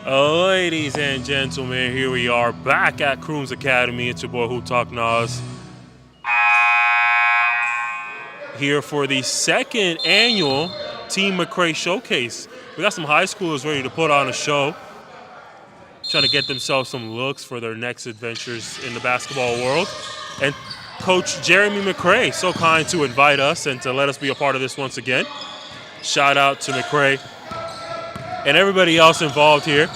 Ladies and gentlemen, here we are back at Crooms Academy. It's your boy Who Talk Nas. Here for the second annual Team McCray Showcase. We got some high schoolers ready to put on a show, trying to get themselves some looks for their next adventures in the basketball world. And Coach Jeremy McCray, so kind to invite us and to let us be a part of this once again. Shout out to McCray and everybody else involved here.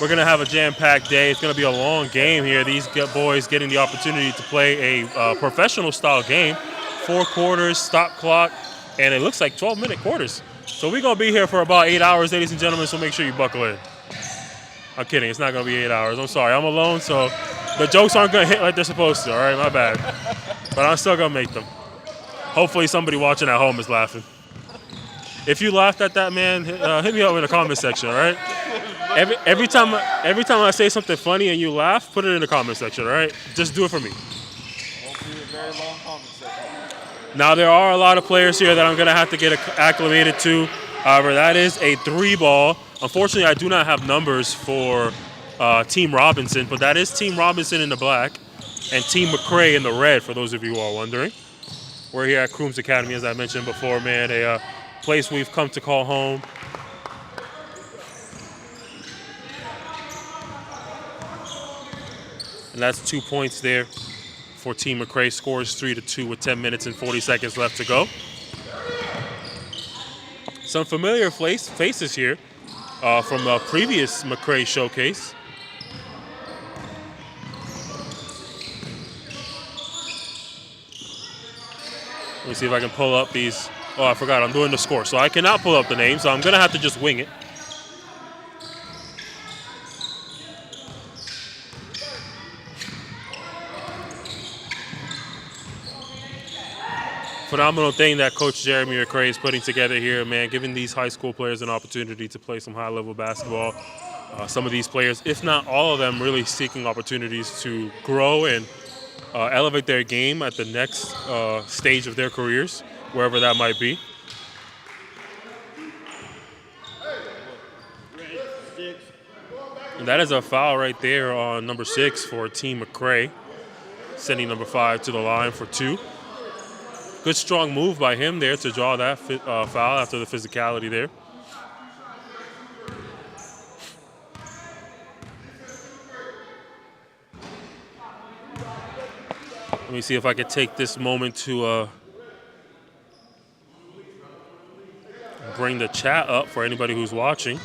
We're going to have a jam-packed day. It's going to be a long game here. These boys getting the opportunity to play a professional-style game. 4 quarters, stop clock, and it looks like 12-minute quarters. So we're going to be here for about 8 hours, ladies and gentlemen, so make sure you buckle in. I'm kidding. It's not going to be 8 hours. I'm sorry. I'm alone, so the jokes aren't going to hit like they're supposed to, all right? My bad. But I'm still going to make them. Hopefully somebody watching at home is laughing. If you laughed at that, man, hit me up in the comment section, all right? Every time I say something funny and you laugh, put it in the comment section, all right? Just do it for me. Won't be a very long comment section. Now, there are a lot of players here that I'm going to have to get acclimated to. However, that is a 3-ball. Unfortunately, I do not have numbers for Team Robinson, but that is Team Robinson in the black and Team McCray in the red, for those of you who are wondering. We're here at Crooms Academy, as I mentioned before, man, a place we've come to call home. And that's 2 points there for Team McCray. Scores 3-2 with 10 minutes and 40 seconds left to go. Some familiar faces here from a previous McCray showcase. Let me see if I can pull up these. Oh, I forgot. I'm doing the score. So I cannot pull up the names, so I'm going to have to just wing it. Phenomenal thing that Coach Jeremy McCray is putting together here, man, giving these high school players an opportunity to play some high-level basketball. Some of these players, if not all of them, really seeking opportunities to grow and elevate their game at the next stage of their careers, wherever that might be. And that is a foul right there on number 6 for Team McCray, sending number 5 to the line for 2. Good strong move by him there to draw that foul after the physicality there. Let me see if I could take this moment to bring the chat up for anybody who's watching.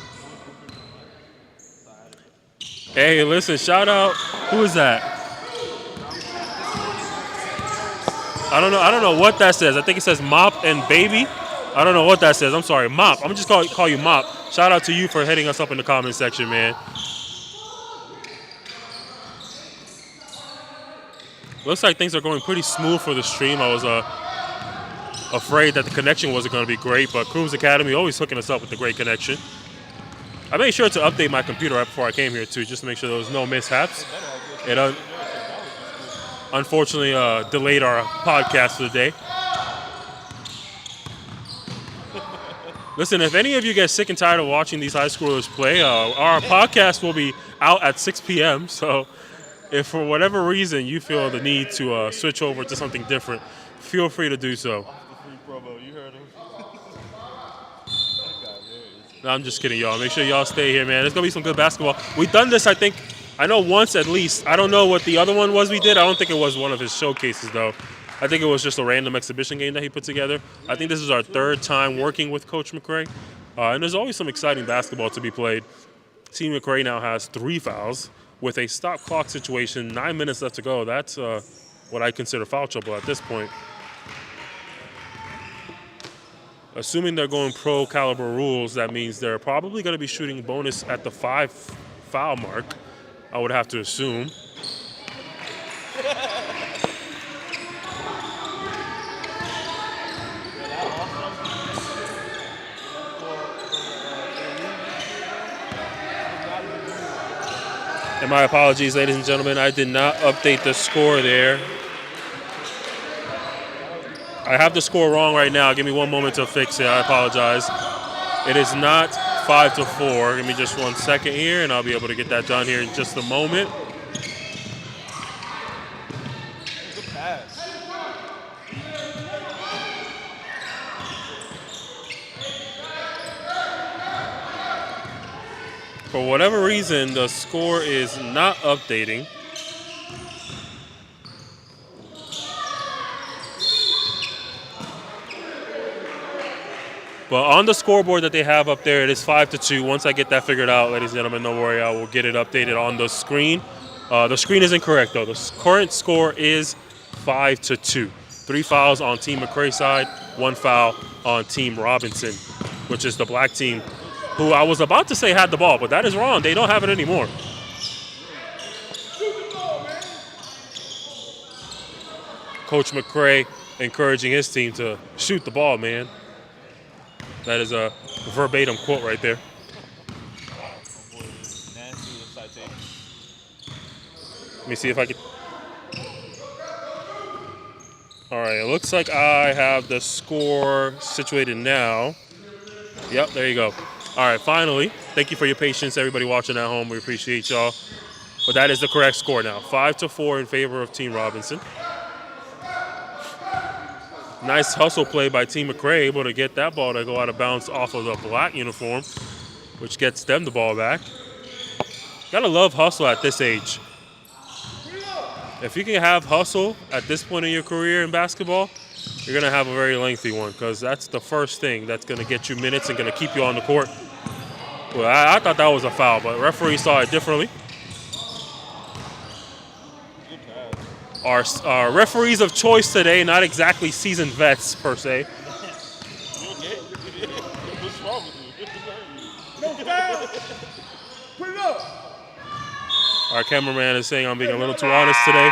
Hey, listen, shout out. Who is that? I don't know what that says. I think it says Mop and Baby. I don't know what that says. I'm sorry, Mop. I'm just call you Mop. Shout out to you for hitting us up in the comment section, man. Looks like things are going pretty smooth for the stream. I was afraid that the connection wasn't going to be great, but Crooms Academy always hooking us up with a great connection. I made sure to update my computer right before I came here, too, just to make sure there was no mishaps. It unfortunately delayed our podcast for the day. Listen, if any of you get sick and tired of watching these high schoolers play, our podcast will be out at 6 p.m. So if for whatever reason you feel the need to switch over to something different, feel free to do so. You heard him. No, I'm just kidding, y'all. Make sure y'all stay here, man. There's going to be some good basketball. We've done this, I know once at least. I don't know what the other one was we did. I don't think it was one of his showcases, though. I think it was just a random exhibition game that he put together. I think this is our 3rd time working with Coach McCray. And there's always some exciting basketball to be played. Team McCray now has 3 fouls with a stop clock situation, 9 minutes left to go. That's what I consider foul trouble at this point. Assuming they're going pro caliber rules, that means they're probably going to be shooting bonus at the 5 foul mark, I would have to assume. And my apologies, ladies and gentlemen. I did not update the score there. I have the score wrong right now. Give me one moment to fix it. I apologize. It is not 5-4. Give me just 1 second here, and I'll be able to get that done here in just a moment. Good pass. For whatever reason, the score is not updating. But on the scoreboard that they have up there, it is 5-2. Once I get that figured out, ladies and gentlemen, don't worry, I will get it updated on the screen. The screen is incorrect, though. The current score is 5-2. 3 fouls on Team McCray side, 1 foul on Team Robinson, which is the black team, who I was about to say had the ball, but that is wrong. They don't have it anymore. Coach McCray encouraging his team to shoot the ball, man. That is a verbatim quote right there. Let me see if I can. All right, it looks like I have the score situated now. Yep, there you go. All right, finally. Thank you for your patience, everybody watching at home. We appreciate y'all. But that is the correct score now. 5-4 in favor of Team Robinson. Nice hustle play by Team McCray, able to get that ball to go out of bounds off of the black uniform, which gets them the ball back. Gotta love hustle at this age. If you can have hustle at this point in your career in basketball, you're gonna have a very lengthy one, because that's the first thing that's gonna get you minutes and gonna keep you on the court. Well, I thought that was a foul, but referee saw it differently. Our referees of choice today, not exactly seasoned vets per se. What's wrong with you? No foul. Put it up. Our cameraman is saying I'm being a little too honest today.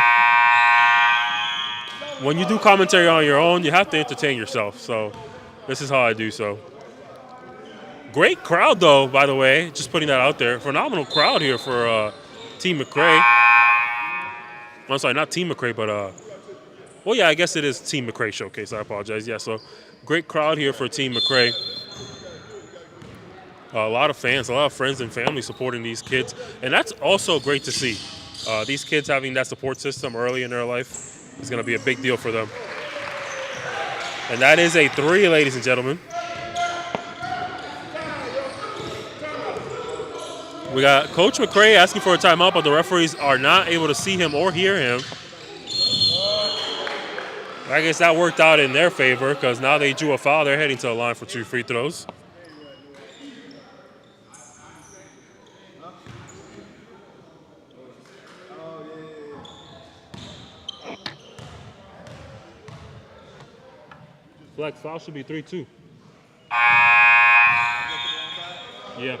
When you do commentary on your own, you have to entertain yourself. So this is how I do so. Great crowd, though, by the way. Just putting that out there. Phenomenal crowd here for Team McCray. I'm sorry, not Team McCray, but well, yeah, I guess it is Team McCray Showcase. I apologize. Yeah, so great crowd here for Team McCray. A lot of fans, a lot of friends and family supporting these kids, and that's also great to see. These kids having that support system early in their life is going to be a big deal for them. And that is a 3, ladies and gentlemen. We got Coach McCray asking for a timeout, but the referees are not able to see him or hear him. I guess that worked out in their favor, because now they drew a foul. They're heading to the line for 2 free throws. Flex foul should be 3-2. Yeah.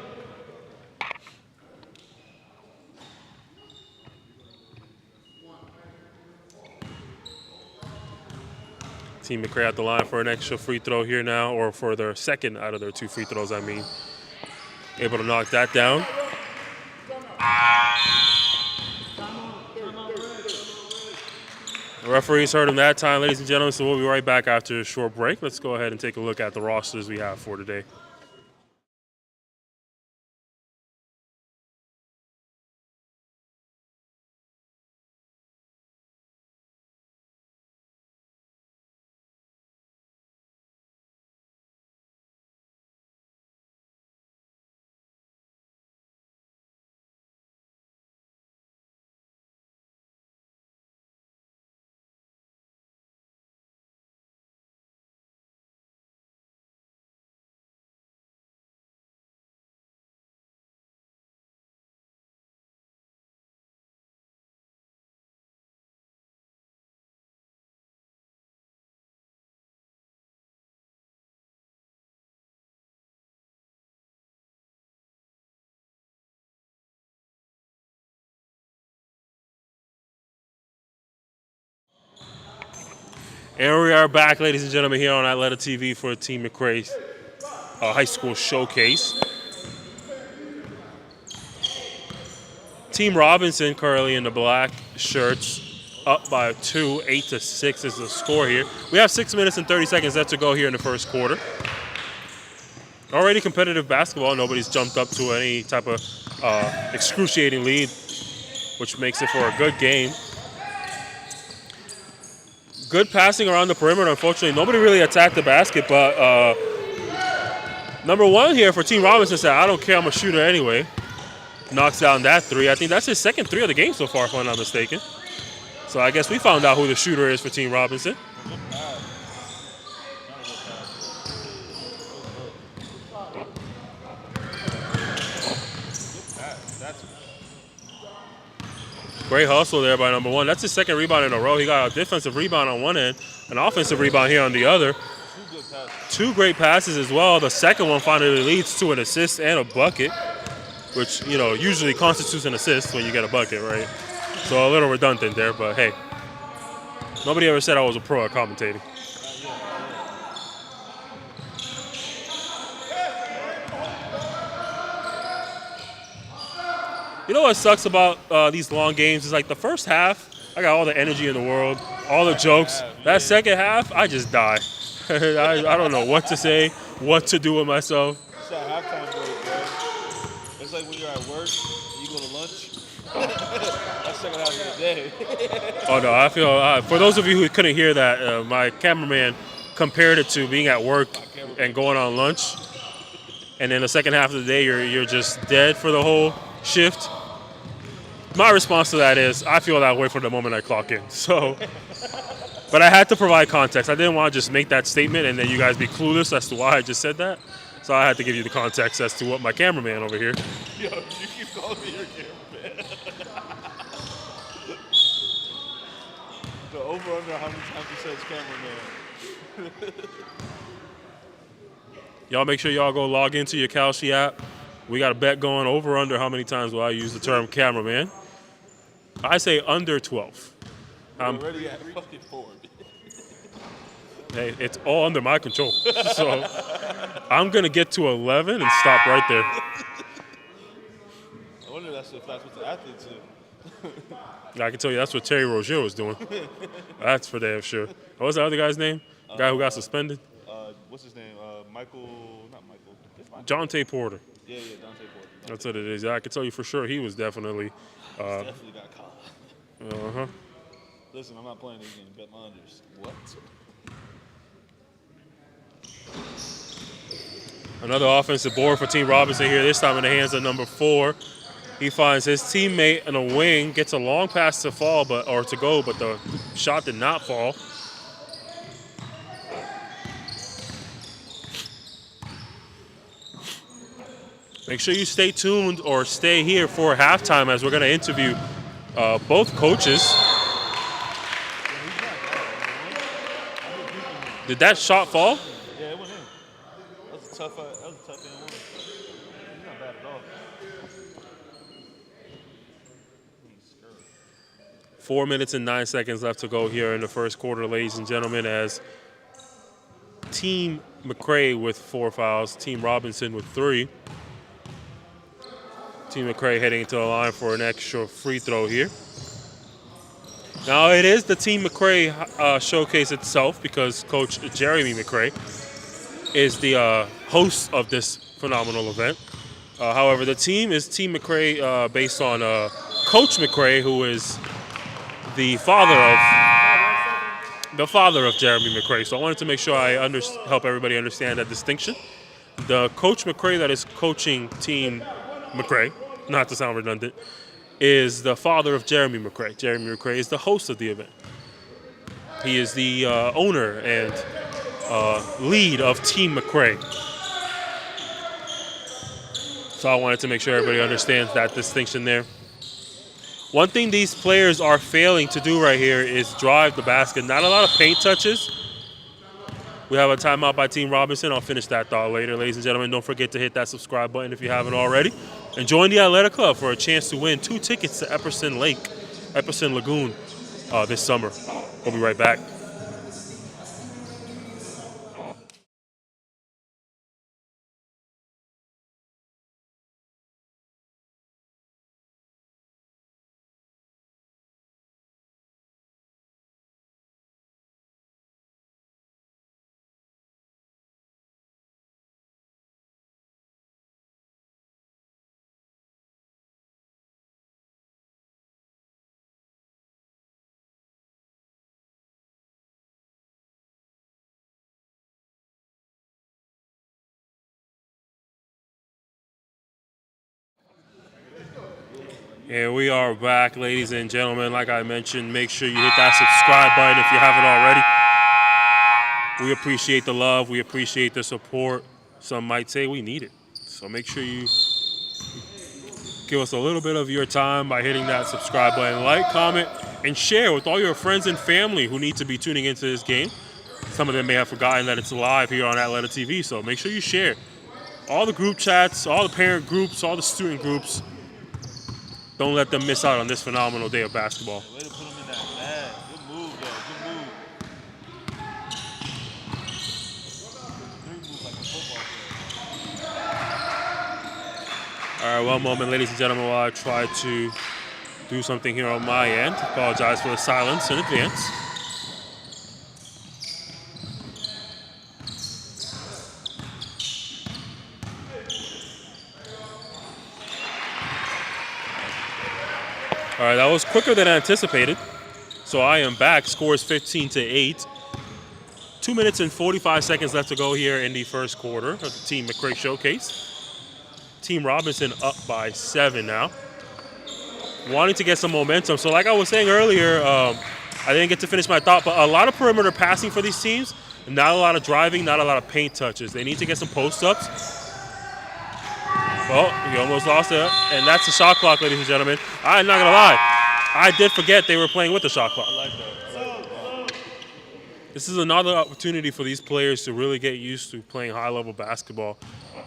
Team McCray at the line for an extra free throw here now, or for their second out of their 2 free throws, I mean. Able to knock that down. The referees heard him that time, ladies and gentlemen, so we'll be right back after a short break. Let's go ahead and take a look at the rosters we have for today. And we are back, ladies and gentlemen, here on Atlanta TV for Team McCray's high school showcase. Team Robinson currently in the black shirts, up by 2, 8-6 is the score here. We have 6 minutes and 30 seconds left to go here in the first quarter. Already competitive basketball. Nobody's jumped up to any type of excruciating lead, which makes it for a good game. Good passing around the perimeter. Unfortunately, nobody really attacked the basket, but number one here for Team Robinson said, I don't care, I'm a shooter anyway. Knocks down that three. I think that's his second three of the game so far, if I'm not mistaken. So I guess we found out who the shooter is for Team Robinson. Great hustle there by number one. That's his second rebound in a row. He got a defensive rebound on one end, an offensive rebound here on the other. Two great passes as well. The second one finally leads to an assist and a bucket, which, you know, usually constitutes an assist when you get a bucket, right? So a little redundant there, but hey, nobody ever said I was a pro at commentating. You know what sucks about these long games is like the first half, I got all the energy in the world, all the jokes. That second half, I just die. I don't know what to say, what to do with myself. It's that halftime break, bro. It's like when you're at work and you go to lunch. That's second half of the day. Oh no, I feel, for those of you who couldn't hear that, my cameraman compared it to being at work and going on lunch. And then the second half of the day, you're just dead for the whole shift. My response to that is, I feel that way from the moment I clock in. So, but I had to provide context. I didn't want to just make that statement and then you guys be clueless as to why I just said that. So I had to give you the context as to what my cameraman over here. Yo, you keep calling me your cameraman. The over under how many times he says cameraman. Y'all make sure y'all go log into your Kalshi app. We got a bet going over under how many times will I use the term cameraman. I say under 12. We're already at fucking 4. Hey, it's all under my control. So I'm going to get to 11 and stop right there. I wonder if that's what the athletes do. I can tell you that's what Terry Rozier was doing. That's for damn sure. What was the other guy's name? Guy who got suspended? What's his name? Not Michael. Jonte Porter. Yeah, Dante Porter. That's what it is. I can tell you for sure he was definitely. Definitely got caught. Uh-huh. Listen, I'm not playing these games. Bet my unders. What? Another offensive board for Team Robinson here, this time in the hands of number 4. He finds his teammate in a wing, gets a long pass to fall, or to go, but the shot did not fall. Make sure you stay tuned or stay here for halftime as we're going to interview both coaches. Did that shot fall? Yeah, it went in. That was a tough and one. He's not bad at all. 4 minutes and 9 seconds left to go here in the first quarter, ladies and gentlemen, as Team McCray with 4 fouls, Team Robinson with 3. Team McCray heading into the line for an extra free throw here. Now it is the Team McCray showcase itself because Coach Jeremy McCray is the host of this phenomenal event. However, the team is Team McCray based on Coach McCray, who is the father of Jeremy McCray. So I wanted to make sure I help everybody understand that distinction. The Coach McCray that is coaching Team McCray, not to sound redundant, is the father of Jeremy McCray. Jeremy McCray is the host of the event. He is the owner and lead of Team McCray. So I wanted to make sure everybody understands that distinction there. One thing these players are failing to do right here is drive the basket. Not a lot of paint touches. We have a timeout by Team Robinson. I'll finish that thought later. Ladies and gentlemen, don't forget to hit that subscribe button if you haven't already. And join the Athletic Club for a chance to win 2 tickets to Epperson Lagoon this summer. We'll be right back. And we are back, ladies and gentlemen. Like I mentioned, make sure you hit that subscribe button if you haven't already. We appreciate the love. We appreciate the support. Some might say we need it. So make sure you give us a little bit of your time by hitting that subscribe button. Like, comment, and share with all your friends and family who need to be tuning into this game. Some of them may have forgotten that it's live here on Atlanta TV. So make sure you share. All the group chats, all the parent groups, all the student groups. Don't let them miss out on this phenomenal day of basketball. Way to put him in that bag. Good move, though. Good move. Three move like a football player. All right, one moment, ladies and gentlemen, while I try to do something here on my end. Apologize for the silence in advance. All right, that was quicker than anticipated. So I am back. Score is 15-8. 2 minutes and 45 seconds left to go here in the first quarter of the Team McCray Showcase. Team Robinson up by 7 now. Wanting to get some momentum. So like I was saying earlier, I didn't get to finish my thought, but a lot of perimeter passing for these teams. Not a lot of driving, not a lot of paint touches. They need to get some post-ups. Oh, he almost lost it. And that's the shot clock, ladies and gentlemen. I'm not going to lie. I did forget they were playing with the shot clock. I like that. This is another opportunity for these players to really get used to playing high-level basketball.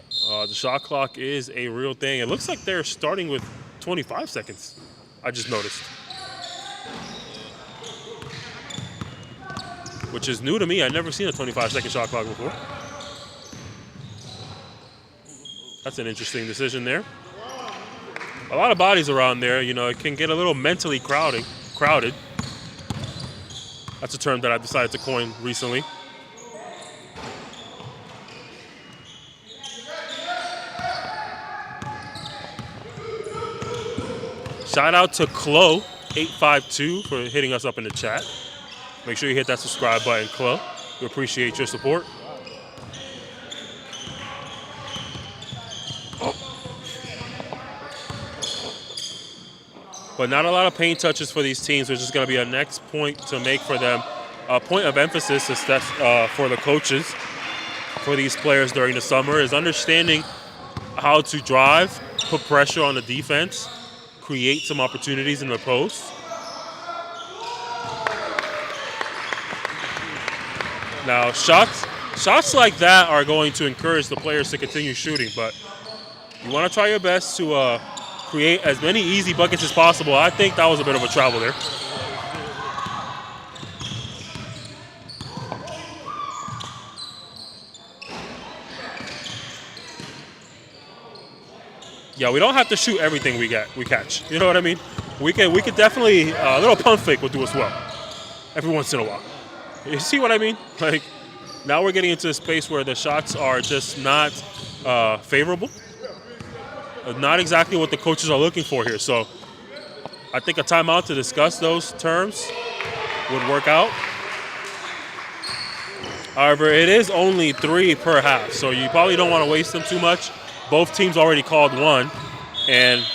The shot clock is a real thing. It looks like they're starting with 25 seconds. I just noticed. Which is new to me. I've never seen a 25-second shot clock before. That's an interesting decision there. A lot of bodies around there. You know, it can get a little mentally crowded. That's a term that I've decided to coin recently. Shout out to Chloe852 for hitting us up in the chat. Make sure you hit that subscribe button, Chloe. We appreciate your support. But not a lot of paint touches for these teams, which is going to be a next point to make for them. A point of emphasis for the coaches for these players during the summer is understanding how to drive, put pressure on the defense, create some opportunities in the post. Now, shots like that are going to encourage the players to continue shooting, but you want to try your best to create as many easy buckets as possible. I think that was a bit of a travel there. Yeah, we don't have to shoot everything we catch. You know what I mean? We could definitely a little pump fake will do us well every once in a while. You see what I mean? Like now we're getting into a space where the shots are just not favorable. Not exactly what the coaches are looking for here. So I think a timeout to discuss those terms would work out. However, it is only 3 per half, so you probably don't want to waste them too much. Both teams already called one, and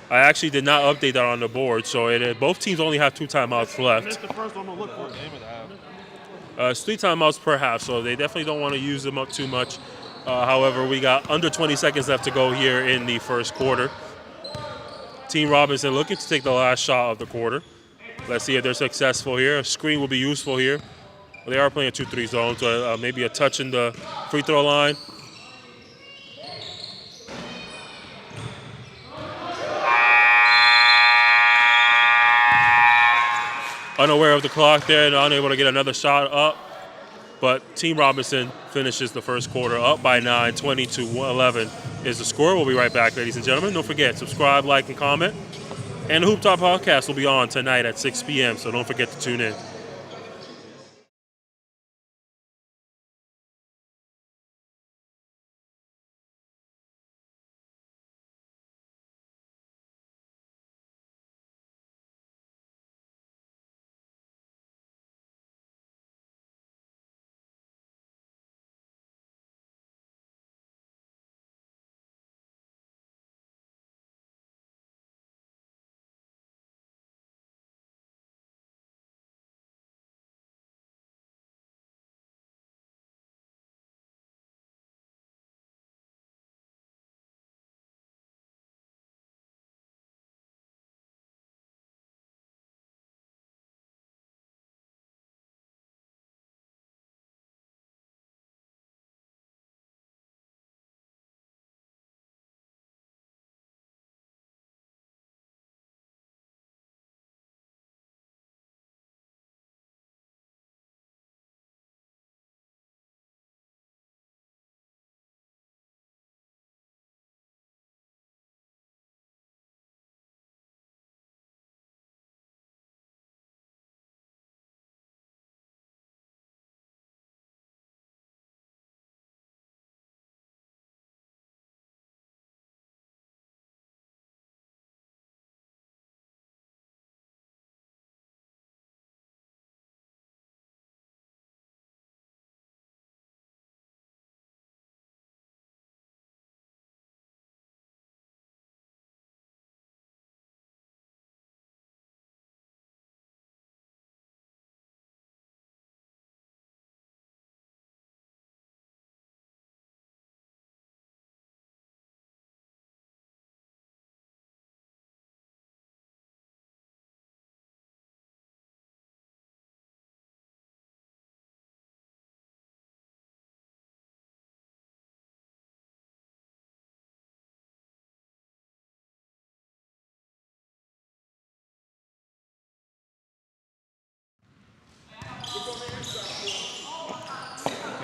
I actually did not update that on the board, so both teams only have 2 timeouts left. Missed the first one. I'm gonna look for it. It's 3 timeouts per half, so they definitely don't want to use them up too much. However, we got under 20 seconds left to go here in the first quarter. Team Robinson looking to take the last shot of the quarter. Let's see if they're successful here. A screen will be useful here. They are playing a 2-3 zone, so maybe a touch in the free throw line. Unaware of the clock there and unable to get another shot up. But Team Robinson finishes the first quarter up by 9, 20-11 is the score. We'll be right back, ladies and gentlemen. Don't forget, subscribe, like, and comment. And the Hoop Talk podcast will be on tonight at 6 p.m., so don't forget to tune in.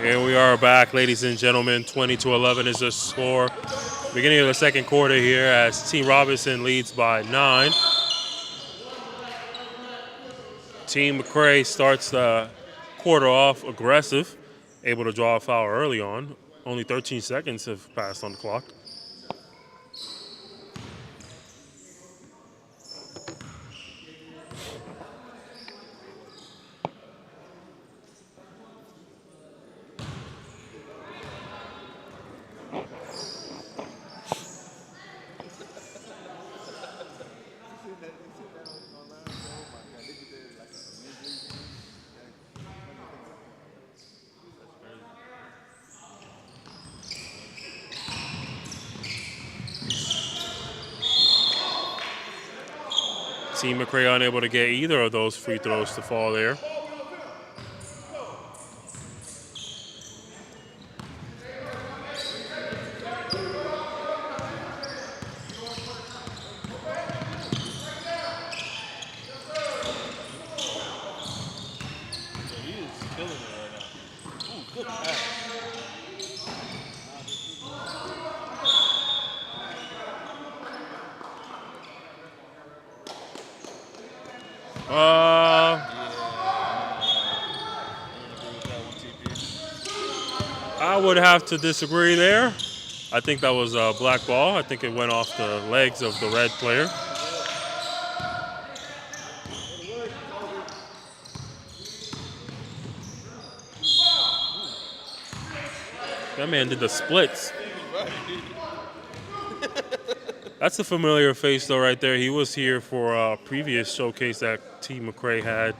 Here we are back, ladies and gentlemen. 20-11 is the score. Beginning of the second quarter here as Team Robinson leads by 9. Team McCray starts the quarter off aggressive, able to draw a foul early on. Only 13 seconds have passed on the clock. Team McCray unable to get either of those free throws to fall there. He is killing it right now. Ooh, good pass. I would have to disagree there. I think that was a black ball. I think it went off the legs of the red player. That man did the splits. That's a familiar face, though, right there. He was here for a previous showcase that Team McCray had.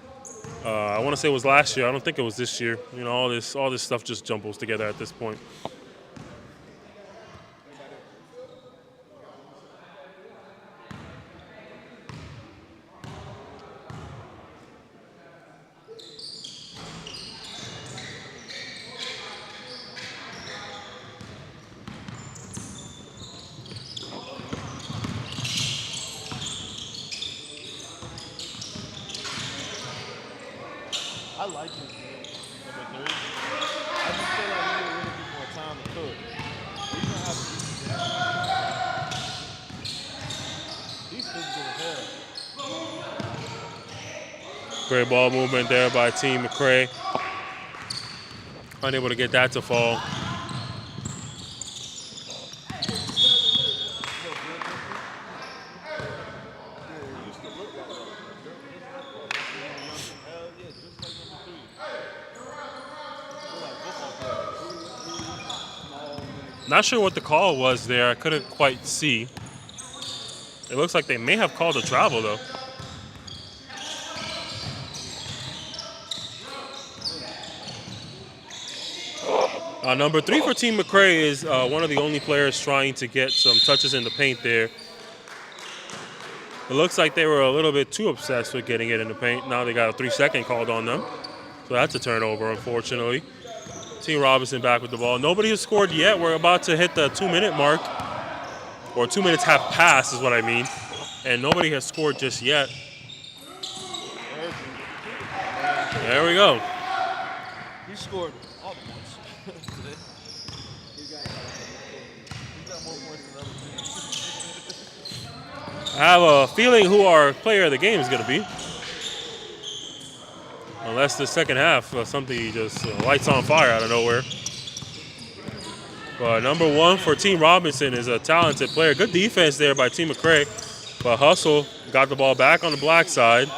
I want to say it was last year. I don't think it was this year. You know, all this stuff just jumbles together at this point. I like his game, number 3. I just feel like he need a little bit more time to cook. He's gonna have to he's physical as hell. Great ball movement there by Team McCray. Unable to get that to fall. Not sure what the call was there. I couldn't quite see. It looks like they may have called a travel, though. Number 3 for Team McCray is one of the only players trying to get some touches in the paint there. It looks like they were a little bit too obsessed with getting it in the paint. Now they got a 3-second called on them. So that's a turnover, unfortunately. Team Robinson back with the ball. Nobody has scored yet. We're about to hit the 2-minute mark. Or 2 minutes have passed is what I mean. And nobody has scored just yet. There we go. He scored all the points today. He's got more points than other teams. I have a feeling who our player of the game is going to be. Unless the second half, something just lights on fire out of nowhere. But number 1 for Team Robinson is a talented player. Good defense there by Team McCray. But Hustle got the ball back on the black side.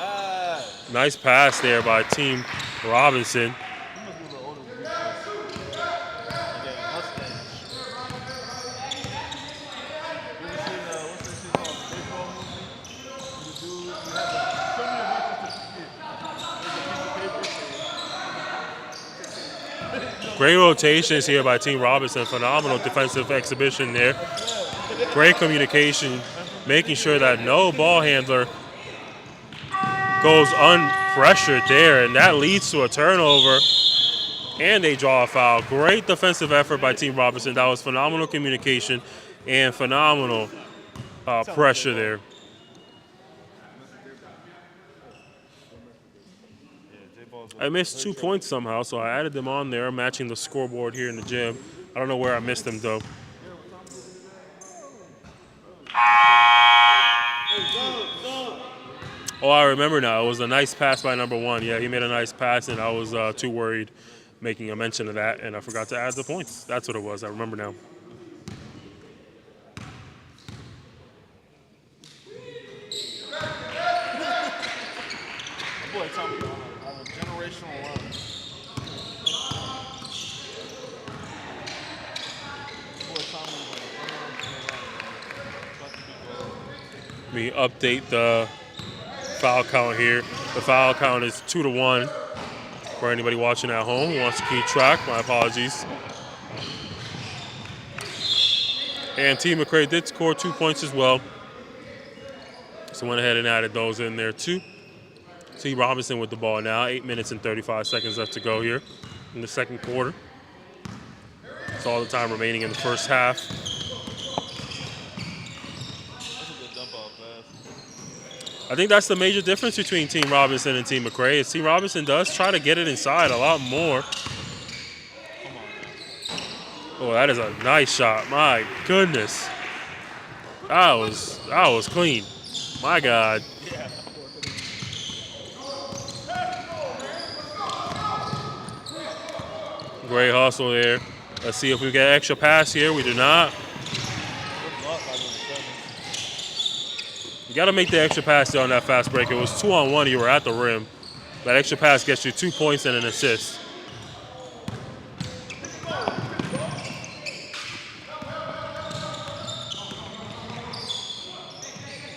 Nice pass there by Team Robinson. Great rotations here by Team Robinson. Phenomenal defensive exhibition there. Great communication, making sure that no ball handler goes unpressured there, and that leads to a turnover, and they draw a foul. Great defensive effort by Team Robinson. That was phenomenal communication and phenomenal pressure there. J-Ball pause. I missed 2 points somehow, so I added them on there, matching the scoreboard here in the gym. I don't know where I missed them, though. Oh, I remember now. It was a nice pass by number 1. Yeah, he made a nice pass, and I was too worried making a mention of that, and I forgot to add the points. That's what it was. I remember now. Boy, Tommy on a generational run. Boy, Tommy on a generational run. Let me update the foul count here. The foul count is 2-1 for anybody watching at home who wants to keep track. My apologies. And Team McCray did score 2 points as well. So went ahead and added those in there too. T. Robinson with the ball now. 8 minutes and 35 seconds left to go here in the second quarter. That's all the time remaining in the first half. That's a good dump off pass. I think that's the major difference between Team Robinson and Team McCray. Is Team Robinson does try to get it inside a lot more. Come on. Oh, that is a nice shot. My goodness. That was clean. My God. Yeah. Great hustle there. Let's see if we get extra pass here. We do not. Good luck by the defender. You got to make the extra pass there on that fast break. It was 2-on-1. You were at the rim. That extra pass gets you 2 points and an assist.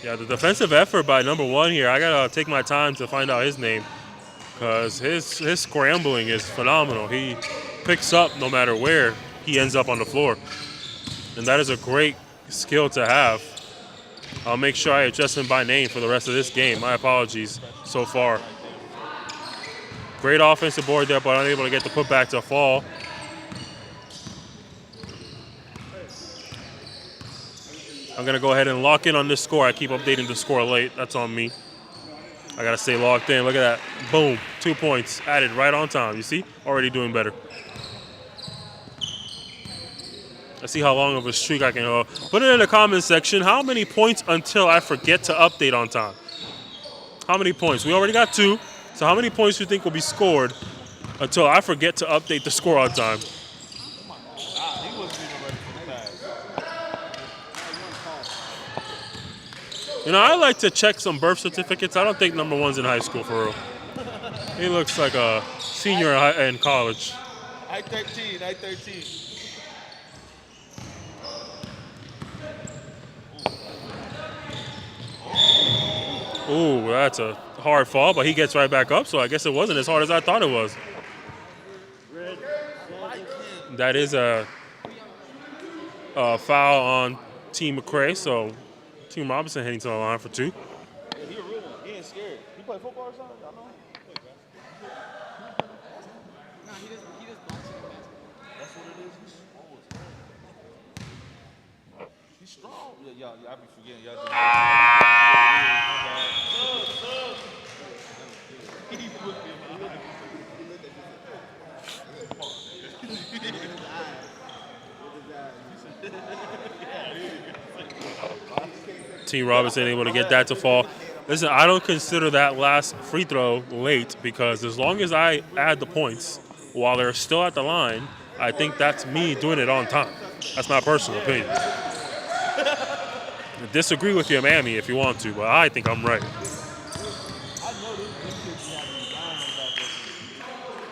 Yeah, the defensive effort by number 1 here, I got to take my time to find out his name because his scrambling is phenomenal. He picks up no matter where he ends up on the floor. And that is a great skill to have. I'll make sure I address him by name for the rest of this game. My apologies so far. Great offensive board there, but unable to get the putback to fall. I'm going to go ahead and lock in on this score. I keep updating the score late. That's on me. I got to stay locked in. Look at that. Boom. 2 points added right on time. You see? Already doing better. Let's see how long of a streak I can go. Put it in the comments section. How many points until I forget to update on time? How many points? We already got 2. So how many points do you think will be scored until I forget to update the score on time? He wasn't even ready for the pass. You know, I like to check some birth certificates. I don't think number 1's in high school for real. He looks like a senior in college. I-13, I-13. Ooh, that's a hard fall, but he gets right back up, so I guess it wasn't as hard as I thought it was. That is a foul on Team McCray, so Team Robinson heading to the line for 2. Yeah, he a real one. He ain't scared. He play football or something? Y'all know him? No, he does boxing and basketball. That's what it is. He's strong. Yeah, y'all be forgetting. Y'all just Team Robinson able to get that to fall. Listen, I don't consider that last free throw late because as long as I add the points while they're still at the line, I think that's me doing it on time. That's my personal opinion. Disagree with your mammy if you want to, but I think I'm right.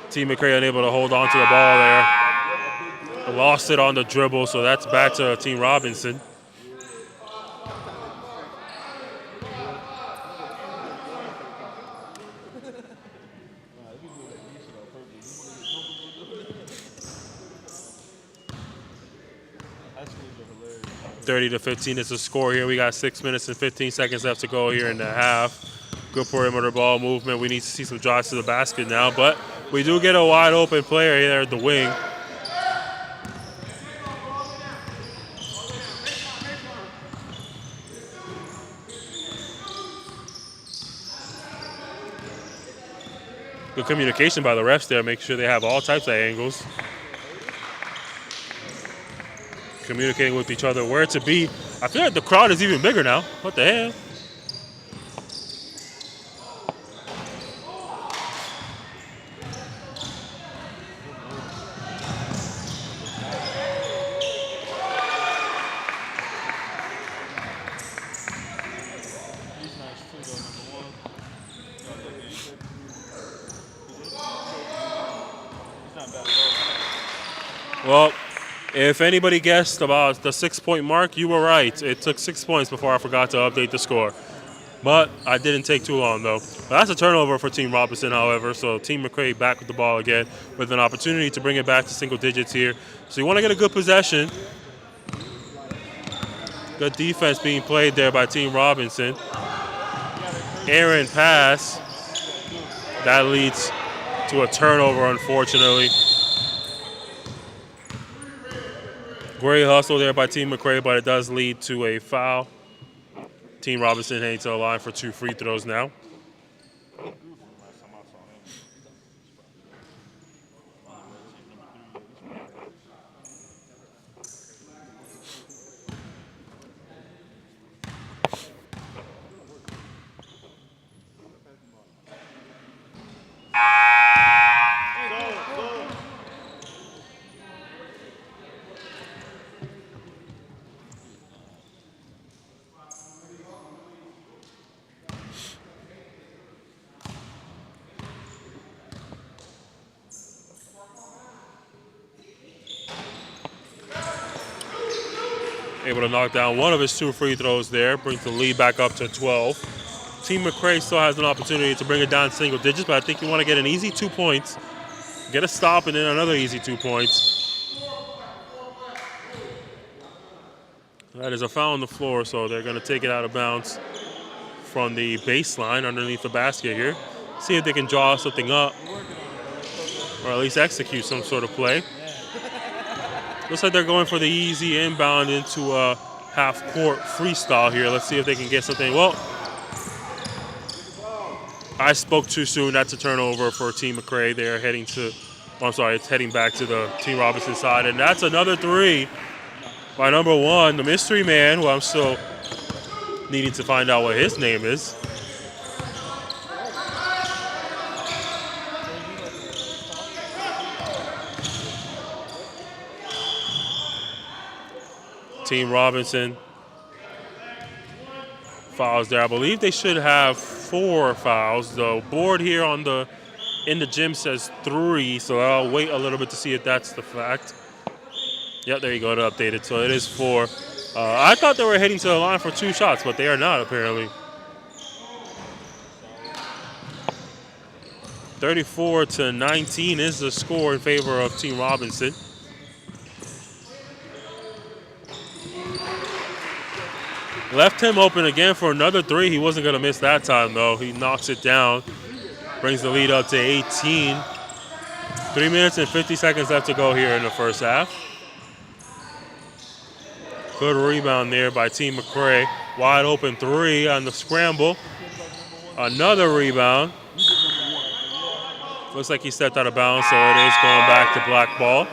Team McCray unable to hold on to the ball there. Lost it on the dribble, so that's back to Team Robinson. high schools are hilarious. 30-15 is the score here. We got 6 minutes and 15 seconds left to go here in the half. Good perimeter ball movement. We need to see some drives to the basket now, but we do get a wide open player here at the wing. Good communication by the refs there, making sure they have all types of angles. Communicating with each other where to be. I feel like the crowd is even bigger now. What the hell? He's nice too, though, number one. He's not bad at all. Well, if anybody guessed about the 6-point mark, you were right. It took 6 points before I forgot to update the score. But I didn't take too long, though. That's a turnover for Team Robinson, however. So Team McCray back with the ball again with an opportunity to bring it back to single digits here. So you want to get a good possession. Good defense being played there by Team Robinson. Aaron pass. That leads to a turnover, unfortunately. Great hustle there by Team McCray, but it does lead to a foul. Team Robinson heading to the line for 2 free throws now. Able to knock down one of his 2 free throws there, brings the lead back up to 12. Team McCray still has an opportunity to bring it down single digits, but I think you want to get an easy 2 points, get a stop, and then another easy 2 points. That is a foul on the floor, so they're going to take it out of bounds from the baseline underneath the basket here. See if they can draw something up, or at least execute some sort of play. Looks like they're going for the easy inbound into a half-court freestyle here. Let's see if they can get something. Well, I spoke too soon. That's a turnover for Team McCray. They're heading to, oh, I'm sorry, it's heading back to the Team Robinson side. And that's another 3 by number 1, the mystery man, who I'm still needing to find out what his name is. Team Robinson fouls there. I believe they should have 4 fouls. The board here in the gym says 3, so I'll wait a little bit to see if that's the fact. Yep, there you go, to update it. So it is 4. I thought they were heading to the line for 2 shots, but they are not, apparently. 34-19 is the score in favor of Team Robinson. Left him open again for another 3. He wasn't going to miss that time, though. He knocks it down, brings the lead up to 18. 3 minutes and 50 seconds left to go here in the first half. Good rebound there by Team McCray. Wide open 3 on the scramble. Another rebound. Looks like he stepped out of bounds, so it is going back to black ball.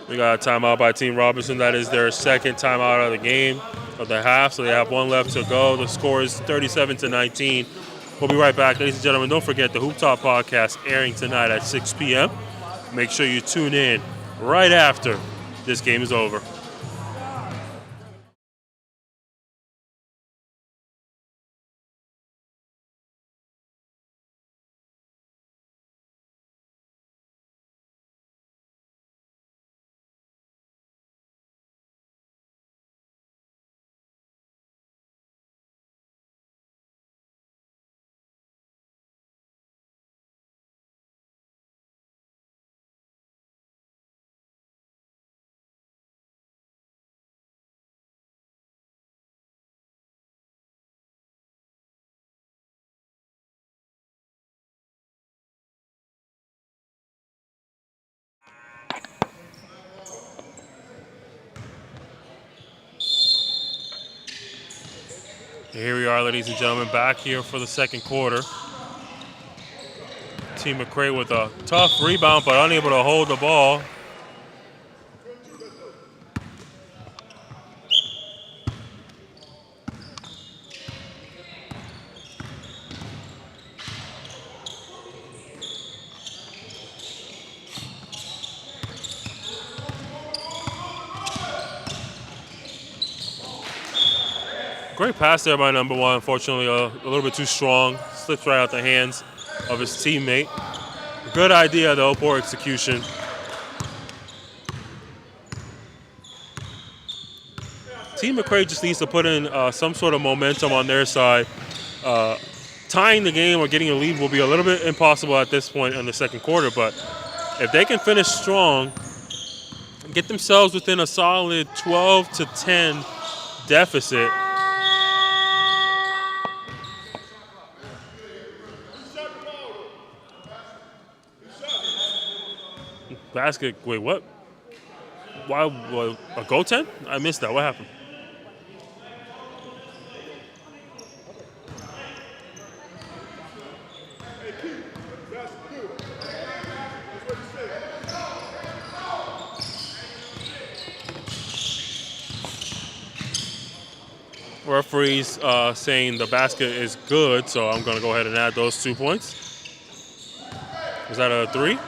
We got a timeout by Team Robinson. That is their second timeout of the game, of the half. So they have 1 left to go. The score is 37-19. We'll be right back, ladies and gentlemen. Don't forget the Hoop Talk podcast airing tonight at 6 p.m. Make sure you tune in right after this game is over. Here we are, ladies and gentlemen, back here for the second quarter. Team McCray with a tough rebound, but unable to hold the ball. Great pass there by number one. Unfortunately, a little bit too strong. Slips right out the hands of his teammate. Good idea, though, poor execution. Team McCray just needs to put in some sort of momentum on their side. Tying the game or getting a lead will be a little bit impossible at this point in the second quarter, but if they can finish strong, get themselves within a solid 12 to 10 deficit, basket, wait, what? Why, a goaltend? I missed that. What happened? Referee's saying the basket is good, so I'm going to go ahead and add those 2 points. Is that a 3?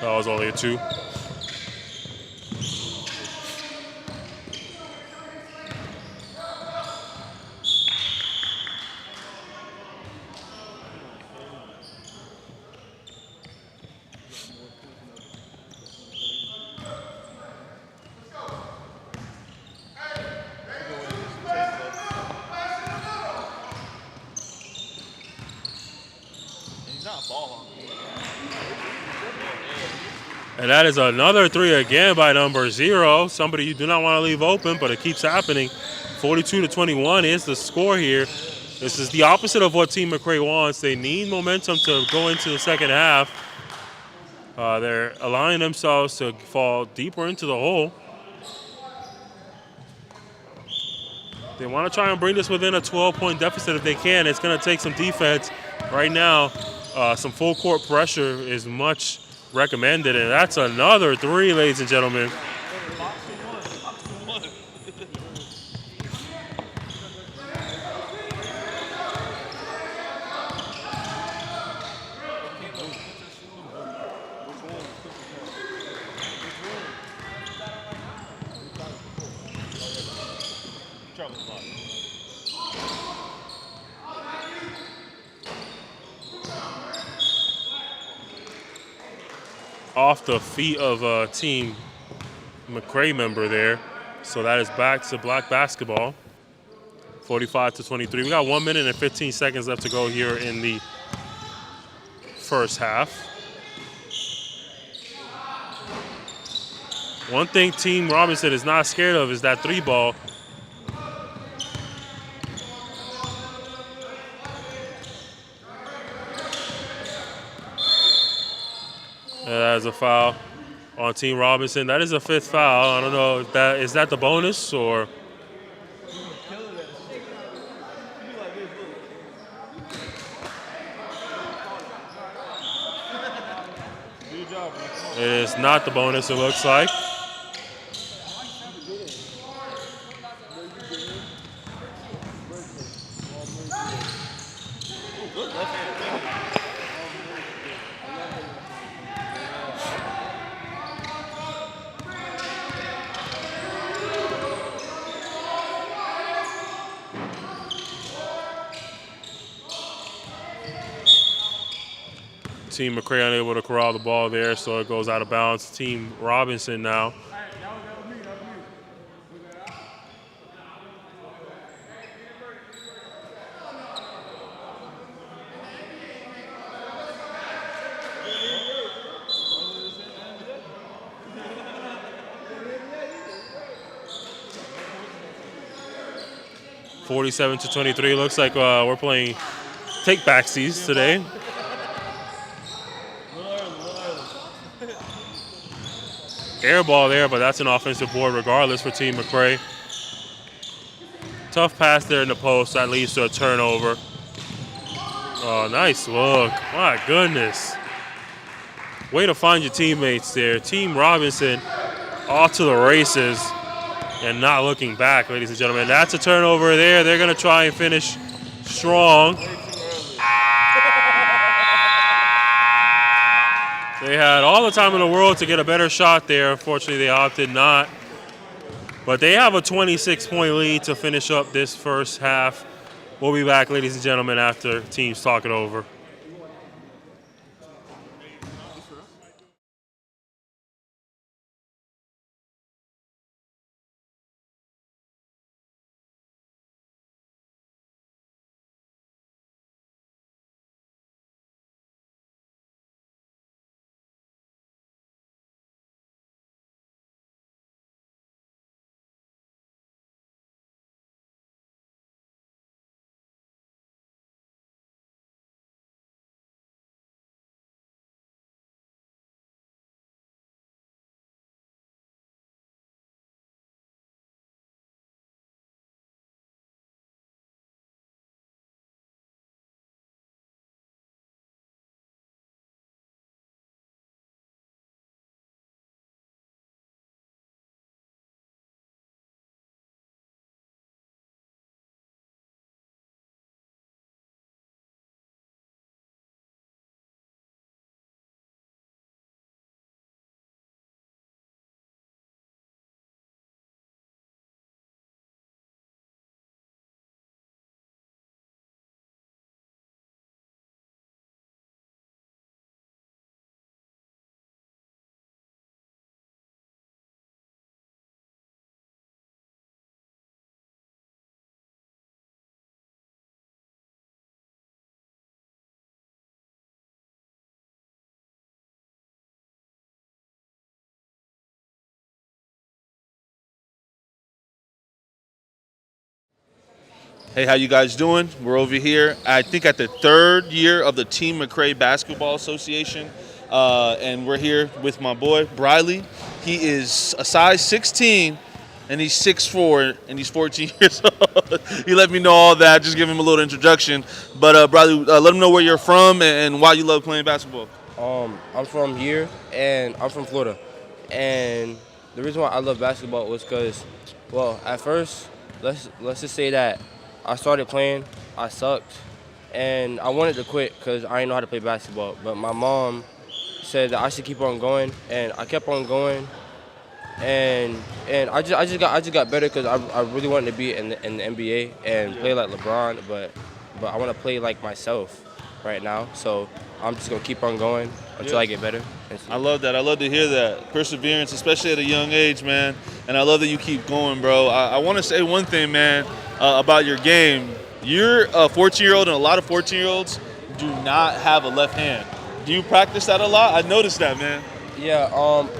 That was only a 2. And that is another 3 again by number 0. Somebody you do not want to leave open, but it keeps happening. 42-21 is the score here. This is the opposite of what Team McCray wants. They need momentum to go into the second half. They're allowing themselves to fall deeper into the hole. They want to try and bring this within a 12-point deficit if they can. It's going to take some defense. Right now, some full court pressure is much recommended, and that's another 3, ladies and gentlemen. Off the feet of a Team McCray member there. So that is back to black basketball. 45-23. We got 1 minute and 15 seconds left to go here in the first half. One thing Team Robinson is not scared of is that 3 ball. That is a foul on Team Robinson. That is a 5th foul. I don't know if that is that the bonus or. It is not the bonus, it looks like. Team McCray unable to corral the ball there, so it goes out of bounds. Team Robinson now. (47-23). Looks like we're playing take backsies today. Air ball there, but that's an offensive board regardless for Team McCray. Tough pass there in the post. That leads to a turnover. Oh, nice look. My goodness. Way to find your teammates there. Team Robinson off to the races and not looking back, ladies and gentlemen. That's a turnover there. They're going to try and finish strong. They had all the time in the world to get a better shot there. Unfortunately, they opted not. But they have a 26-point lead to finish up this first half. We'll be back, ladies and gentlemen, after teams talk it over. Hey, how you guys doing? We're over here, I think, at the third year of the Team McCray Basketball Association, and we're here with my boy, Briley. He is a size 16, and he's 6'4", and he's 14 years old. He let me know all that, just give him a little introduction. But, Briley, let him know where you're from and why you love playing basketball. I'm from here, and I'm from Florida. And the reason why I love basketball was because, well, at first, let's just say that I started playing, I sucked, and I wanted to quit because I didn't know how to play basketball. But my mom said that I should keep on going, and I kept on going, and I just got better because I really wanted to be in the NBA and play like LeBron, but I want to play like myself right now. So I'm just gonna keep on going until I get better. I love that. I love to hear that. Perseverance, especially at a young age, man. And I love that you keep going, bro. I want to say one thing, man, about your game. You're a 14-year-old, and a lot of 14-year-olds do not have a left hand. Do you practice that a lot? I noticed that, man. Yeah,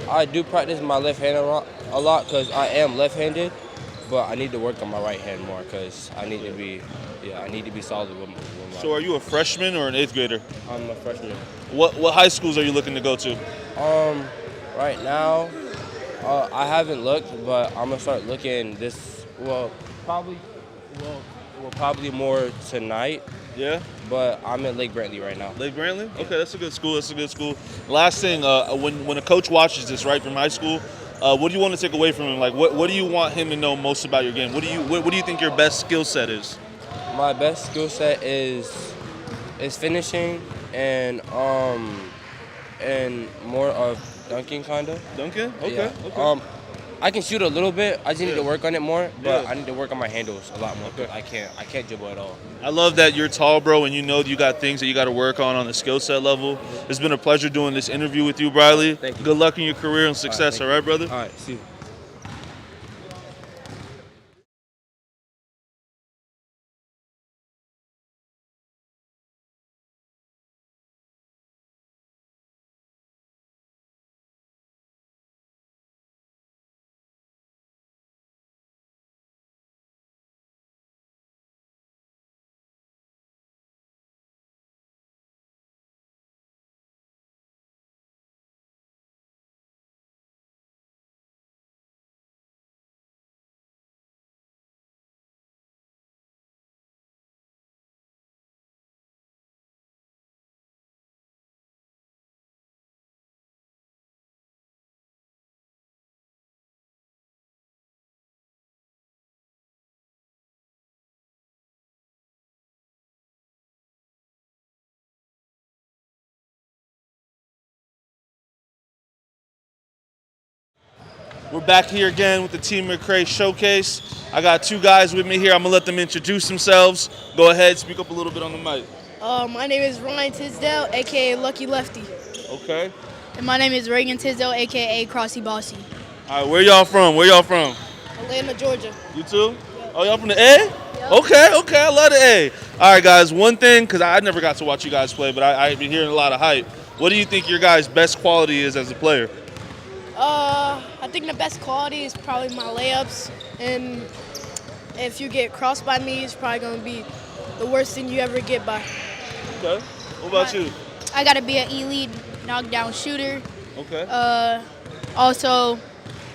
I do practice my left hand a lot because I am left-handed, but I need to work on my right hand more because I need to be solid with my. So are you a freshman or an eighth grader? I'm a freshman. What high schools are you looking to go to? Right now, I haven't looked, but I'm gonna start looking probably more tonight. Yeah? But I'm at Lake Brantley right now. Lake Brantley? Okay, that's a good school. That's a good school. Last thing, when a coach watches this, right, from high school, what do you want to take away from him? Like, what do you want him to know most about your game? What do you think your best skill set is? My best skill set is finishing and more of dunking, kinda. Dunking? Okay. Yeah. Okay. I can shoot a little bit. I just need to work on it more, but Yeah. I need to work on my handles a lot more. Okay. I can't dribble at all. I love that you're tall, bro, and you know you got things that you got to work on the skill set level. It's been a pleasure doing this interview with you, Briley. Thank you. Good luck in your career and success, all right, brother? All right, see you. We're back here again with the Team McCray Showcase. I got two guys with me here. I'm gonna let them introduce themselves. Go ahead, speak up a little bit on the mic. My name is Ryan Tisdale, aka Lucky Lefty. Okay. And my name is Reagan Tisdale, aka Crossy Bossy. All right, where y'all from? Where y'all from? Atlanta, Georgia. You too? Oh, y'all from the A? Yep. Okay, I love the A. All right, guys, one thing, because I never got to watch you guys play, but I've been hearing a lot of hype. What do you think your guys' best quality is as a player? I think the best quality is probably my layups. And if you get crossed by me, it's probably going to be the worst thing you ever get by. Okay. What about you? I got to be an elite knockdown shooter. Okay. Also,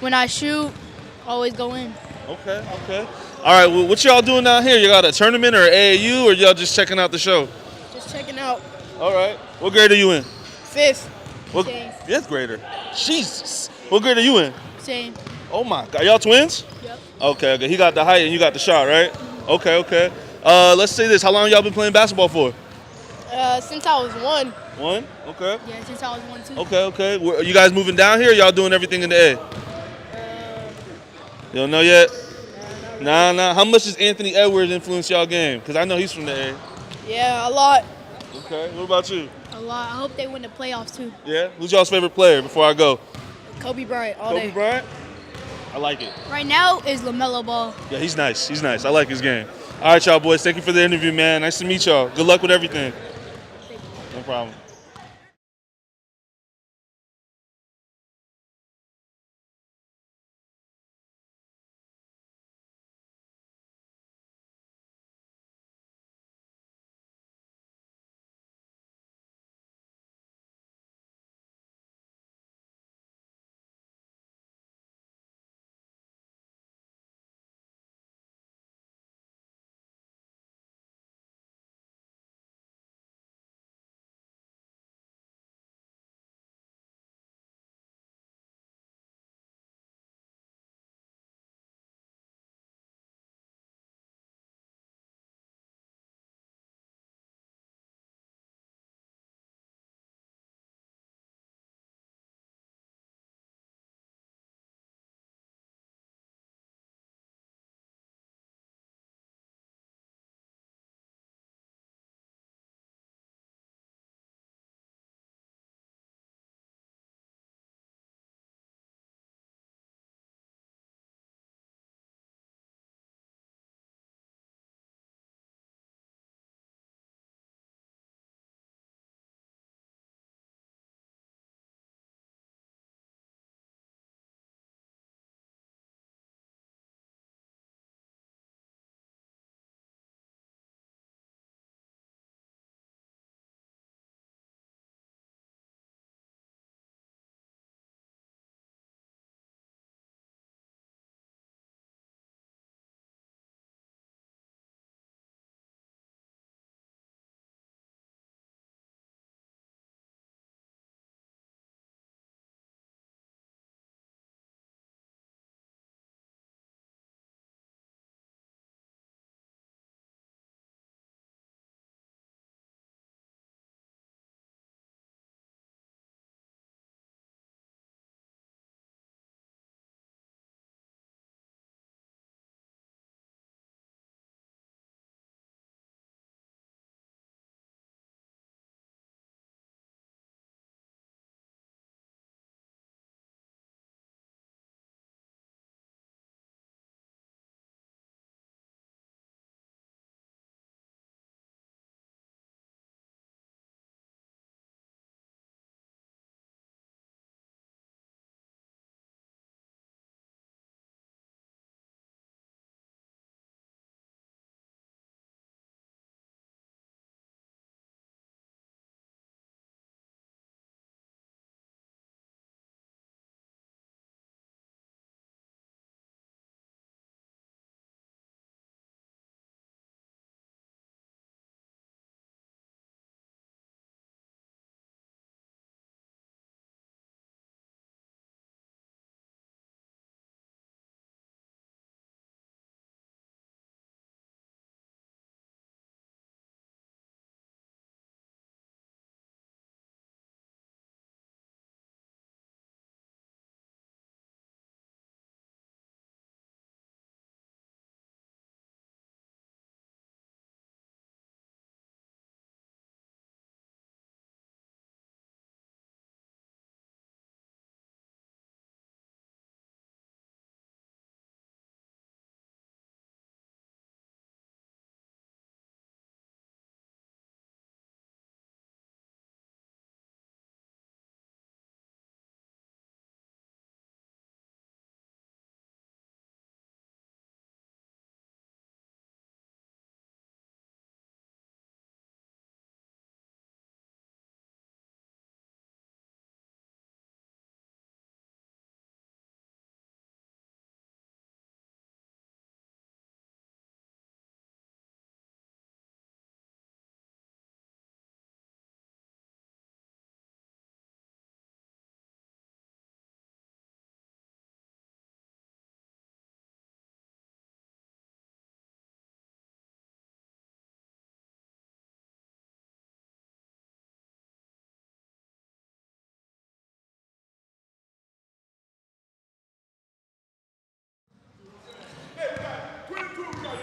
when I shoot, always go in. Okay. All right, well, what y'all doing down here? You got a tournament or AAU, or y'all just checking out the show? Just checking out. All right. What grade are you in? 5th. What? Same. 5th grader. Jesus. What grade are you in? Same. Oh my God. Y'all twins? Yep. Okay. He got the height and you got the shot, right? Okay. Let's say this. How long y'all been playing basketball for? Since I was 1. 1? Okay. Yeah, since I was 1 too. Okay. Are you guys moving down here or y'all doing everything in the A? You don't know yet? Nah. How much does Anthony Edwards influence y'all game? Because I know he's from the A. Yeah, a lot. Okay. What about you? A lot. I hope they win the playoffs too. Yeah? Who's y'all's favorite player before I go? Kobe Bryant all Kobe day. Bryant? I like it. Right now is LaMelo Ball. Yeah, he's nice. I like his game. All right, y'all boys. Thank you for the interview, man. Nice to meet y'all. Good luck with everything. No problem.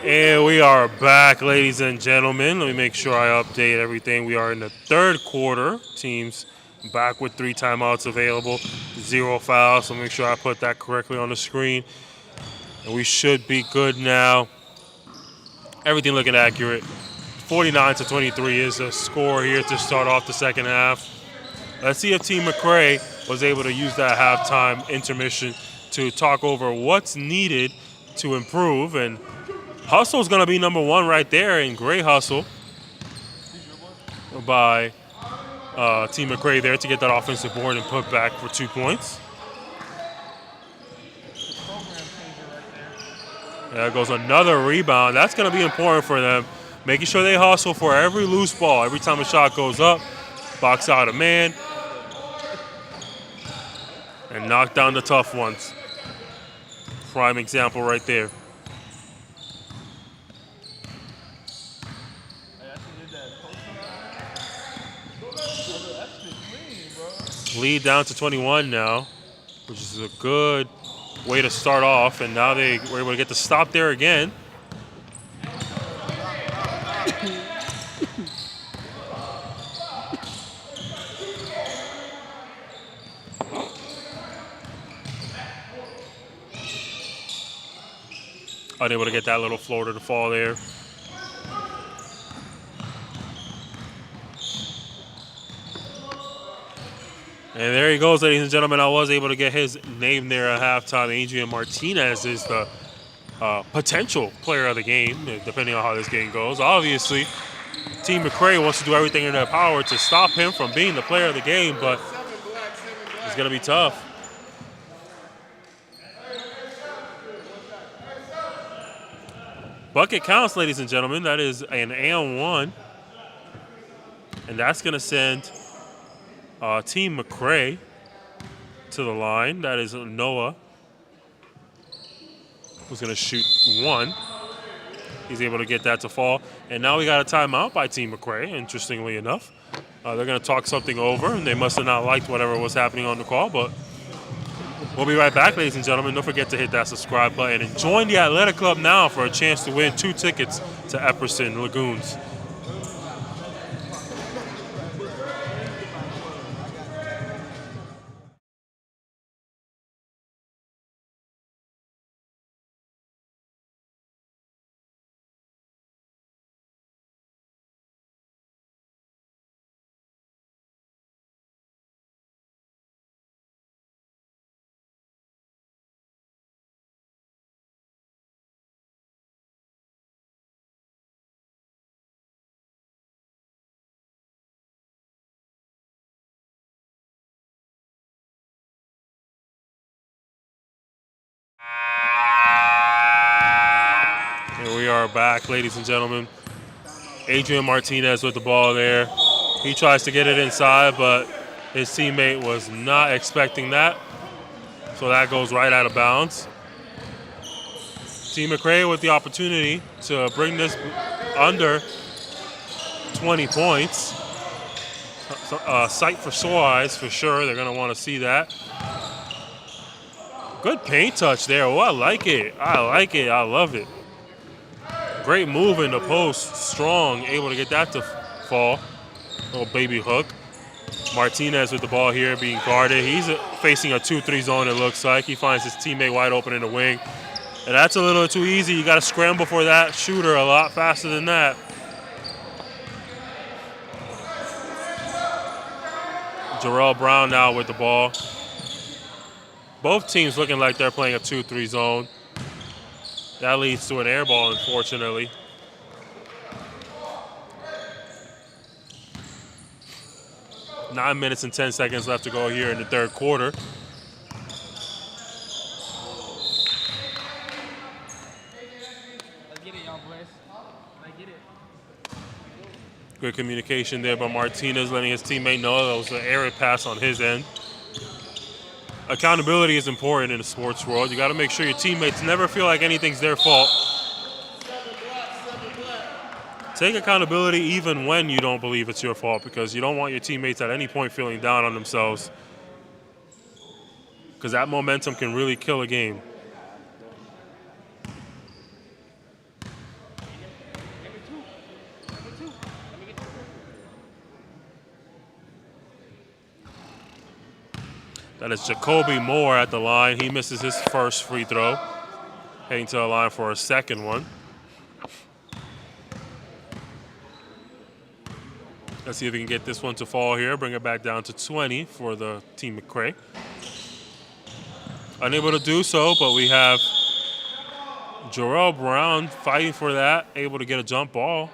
And we are back, ladies and gentlemen. Let me make sure I update everything. We are in the third quarter. Teams back with 3 timeouts available, 0 fouls. So make sure I put that correctly on the screen. And we should be good now. Everything looking accurate. 49-23 is the score here to start off the second half. Let's see if Team McCray was able to use that halftime intermission to talk over what's needed to improve. And hustle's going to be number 1 right there, and great hustle by Team McCray there to get that offensive board and put back for 2 points. There goes another rebound. That's going to be important for them, making sure they hustle for every loose ball. Every time a shot goes up, box out a man, and knock down the tough ones. Prime example right there. Lead down to 21 now, which is a good way to start off, and now they were able to get the stop there again. Unable to get that little floater to fall there. And there he goes, ladies and gentlemen. I was able to get his name there at halftime. Adrian Martinez is the potential player of the game, depending on how this game goes. Obviously, Team McCray wants to do everything in their power to stop him from being the player of the game, but it's going to be tough. Bucket counts, ladies and gentlemen. That is an and 1. And that's going to send Team McCray to the line. That is Noah, who's going to shoot 1. He's able to get that to fall. And now we got a timeout by Team McCray, interestingly enough. They're going to talk something over, and they must have not liked whatever was happening on the call, but we'll be right back, ladies and gentlemen. Don't forget to hit that subscribe button and join the Athletic Club now for a chance to win 2 tickets to Epperson Lagoons. And we are back, ladies and gentlemen. Adrian Martinez with the ball there. He tries to get it inside, but his teammate was not expecting that. So that goes right out of bounds. Team McCray with the opportunity to bring this under 20 points. Sight for sore eyes for sure. They're going to want to see that. Good paint touch there. Oh, I like it. I like it. I love it. Great move in the post. Strong. Able to get that to fall. Little baby hook. Martinez with the ball here being guarded. He's facing a 2-3 zone, it looks like. He finds his teammate wide open in the wing. And that's a little too easy. You got to scramble for that shooter a lot faster than that. Jarrell Brown now with the ball. Both teams looking like they're playing a 2-3 zone. That leads to an air ball, unfortunately. Nine minutes and 10 seconds left to go here in the third quarter. Let's get it, y'all boys. Let's get it. Good communication there by Martinez, letting his teammate know that was an error pass on his end. Accountability is important in the sports world. You got to make sure your teammates never feel like anything's their fault. Take accountability even when you don't believe it's your fault, because you don't want your teammates at any point feeling down on themselves, because that momentum can really kill a game. That is Jacoby Moore at the line. He misses his first free throw. Heading to the line for a second one. Let's see if we can get this one to fall here. Bring it back down to 20 for the team McCray. Unable to do so, but we have Jarrell Brown fighting for that. Able to get a jump ball.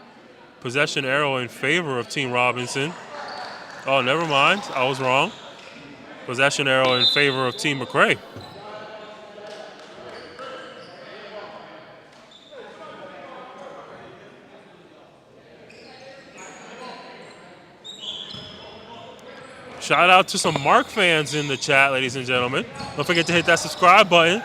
Possession arrow in favor of Team Robinson. Oh, never mind. I was wrong. Possession arrow in favor of Team McCray. Shout out to some Mark fans in the chat, ladies and gentlemen. Don't forget to hit that subscribe button.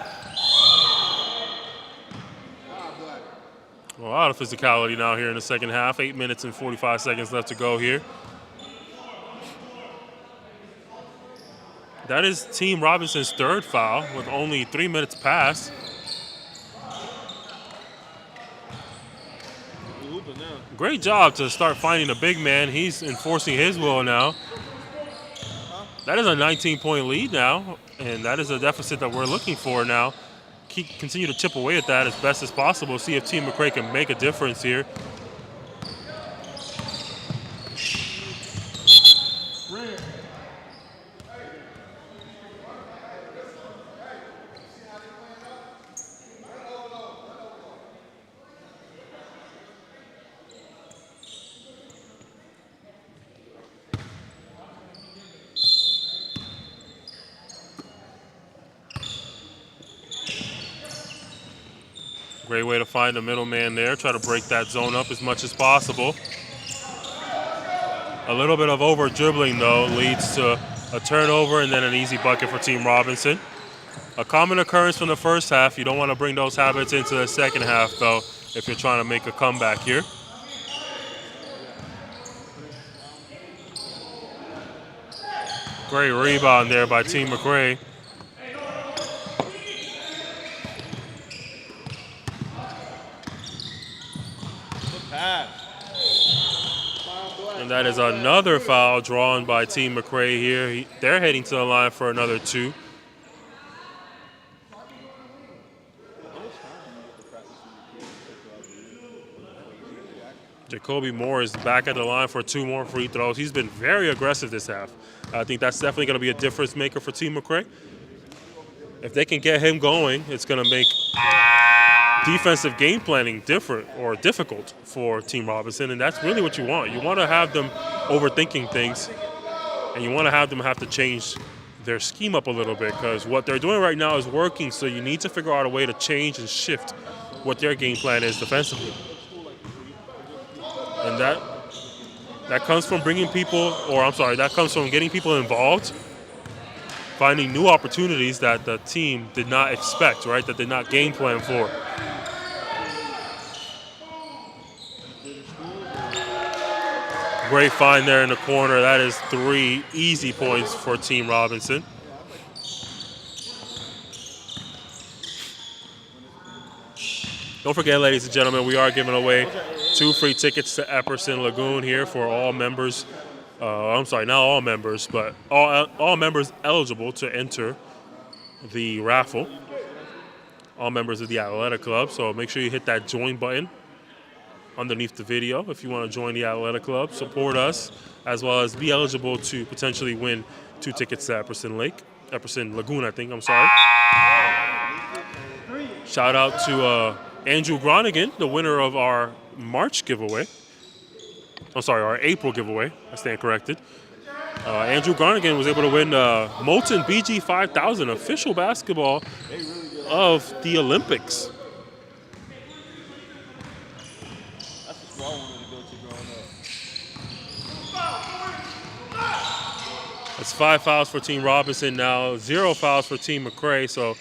A lot of physicality now here in the second half. 8 minutes and 45 seconds left to go here. That is Team Robinson's third foul with only 3 minutes passed. Great job to start finding the big man. He's enforcing his will now. That is a 19-point lead now, and that is a deficit that we're looking for now. Continue to chip away at that as best as possible. See if Team McCray can make a difference here. Great way to find the middleman there. Try to break that zone up as much as possible. A little bit of over dribbling, though, leads to a turnover and then an easy bucket for Team Robinson. A common occurrence from the first half. You don't want to bring those habits into the second half, though, if you're trying to make a comeback here. Great rebound there by Team McCray. And that is another foul drawn by Team McCray here. They're heading to the line for another 2. Jacoby Moore is back at the line for 2 more free throws. He's been very aggressive this half. I think that's definitely going to be a difference maker for Team McCray. If they can get him going, it's going to make defensive game planning different or difficult for Team Robinson, and that's really what you want. You want to have them overthinking things, and you want to have them have to change their scheme up a little bit, because what they're doing right now is working, so you need to figure out a way to change and shift what their game plan is defensively. And that comes from bringing people, that comes from getting people involved, finding new opportunities that the team did not expect, right, that did not game plan for. Great find there in the corner. That is 3 easy points for Team Robinson. Don't forget, ladies and gentlemen, we are giving away 2 free tickets to Epperson Lagoon here for all members. Not all members, but all members eligible to enter the raffle. All members of the Athletic Club. So make sure you hit that join button underneath the video if you want to join the Athletic Club, support us, as well as be eligible to potentially win 2 tickets to Epperson Lagoon, I think. I'm sorry. Shout out to Andrew Groningen, the winner of our March giveaway. Our April giveaway. I stand corrected. Andrew Groningen was able to win Molten BG 5000 official basketball of the Olympics. It's 5 fouls for Team Robinson now, 0 fouls for Team McCray. So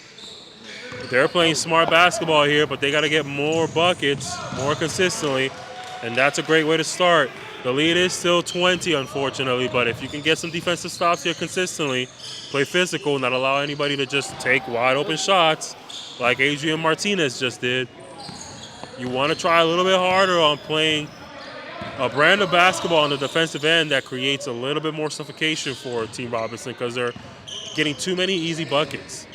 they're playing smart basketball here, but they got to get more buckets more consistently, and that's a great way to start. The lead is still 20, unfortunately, but if you can get some defensive stops here consistently, play physical, not allow anybody to just take wide open shots like Adrian Martinez just did. You want to try a little bit harder on playing a brand of basketball on the defensive end that creates a little bit more suffocation for Team Robinson, because they're getting too many easy buckets.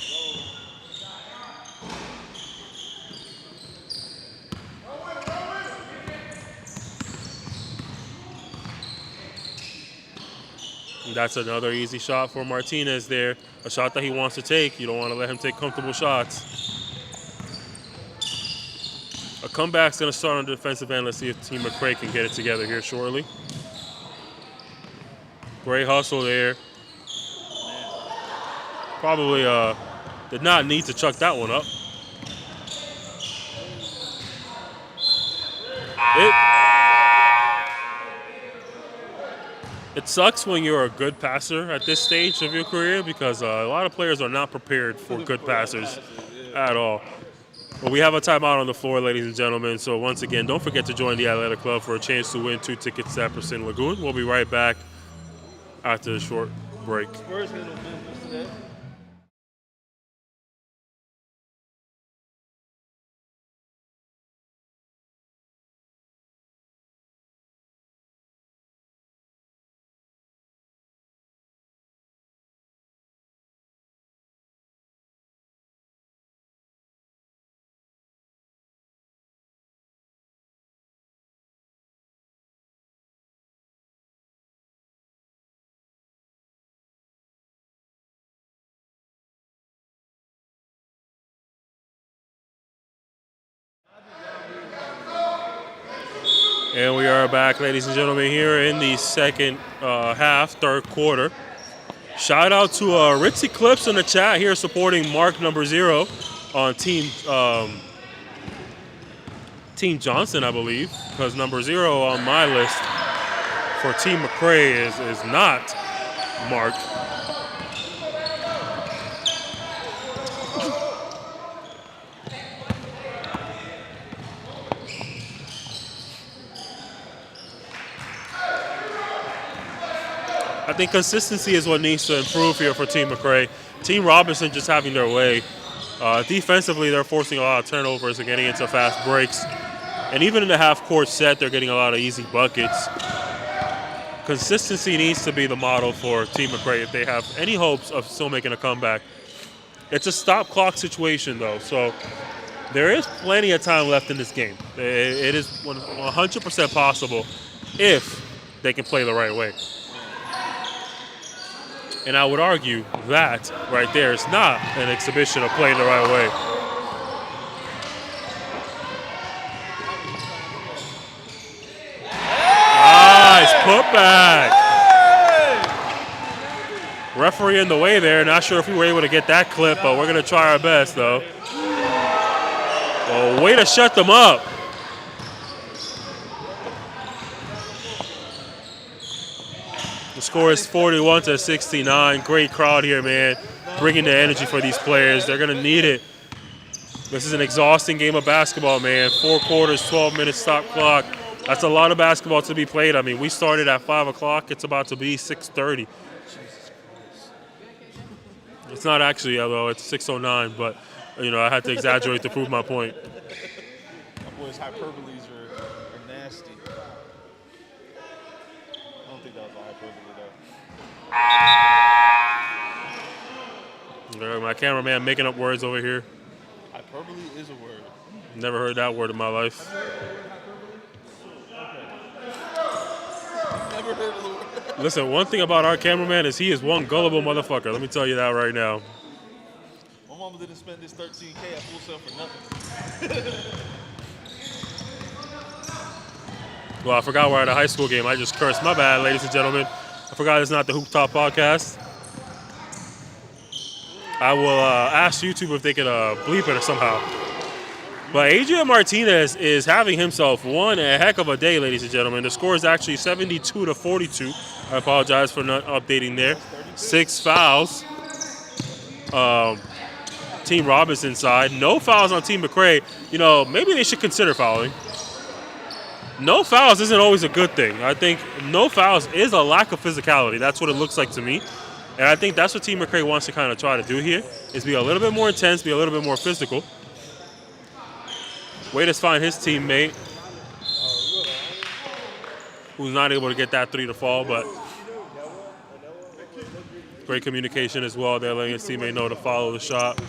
And that's another easy shot for Martinez there. A shot that he wants to take. You don't want to let him take comfortable shots. A comeback's going to start on the defensive end. Let's see if Team McCray can get it together here shortly. Great hustle there. Probably did not need to chuck that one up. It sucks when you're a good passer at this stage of your career because a lot of players are not prepared for good passers at all. But we have a timeout on the floor, ladies and gentlemen. So once again, don't forget to join the Athletic Club for a chance to win 2 tickets to Epperson Lagoon. We'll be right back after the short break. And we are back, ladies and gentlemen, here in the second half, third quarter. Shout out to Ritzy Clips in the chat here supporting Mark number 0 on Team Johnson, I believe, because number 0 on my list for Team McCray is not Mark. I think consistency is what needs to improve here for Team McCray. Team Robinson just having their way. Defensively, they're forcing a lot of turnovers and getting into fast breaks. And even in the half-court set, they're getting a lot of easy buckets. Consistency needs to be the model for Team McCray if they have any hopes of still making a comeback. It's a stop-clock situation, though, so there is plenty of time left in this game. It is 100% possible if they can play the right way. And I would argue that right there is not an exhibition of playing the right way. Nice putback. Referee in the way there. Not sure if we were able to get that clip, but we're going to try our best, though. Oh, way to shut them up. The score is 41-69. Great crowd here, man. Bringing the energy for these players. They're going to need it. This is an exhausting game of basketball, man. 4 quarters, 12 minutes stop clock. That's a lot of basketball to be played. I mean, we started at 5 o'clock. It's about to be 6:30. It's not actually, though. It's 6:09, but, you know, I had to exaggerate to prove my point. My boys' hyperboles are nasty. I don't think that was a hyperbole, though. My cameraman making up words over here. Hyperbole is a word. Never heard that word in my life. Never heard of the word. Listen, one thing about our cameraman is he is one gullible motherfucker. Let me tell you that right now. My mama didn't spend this $13K at Full Sail for nothing. Well, I forgot we're at a high school game. I just cursed. My bad, ladies and gentlemen. I forgot it's not the Hoop Top podcast. I will ask YouTube if they can bleep it or somehow. But Adrian Martinez is having himself one heck of a day, ladies and gentlemen. The score is actually 72-42. I apologize for not updating there. 6 fouls. Team Robinson side. No fouls on Team McCray. You know, maybe they should consider fouling. No fouls isn't always a good thing. I think no fouls is a lack of physicality. That's what it looks like to me. And I think that's what Team McCray wants to kind of try to do here, is be a little bit more intense, be a little bit more physical. Way to find his teammate, who's not able to get that 3 to fall, but Great communication as well. They're letting his teammate know to follow the shot.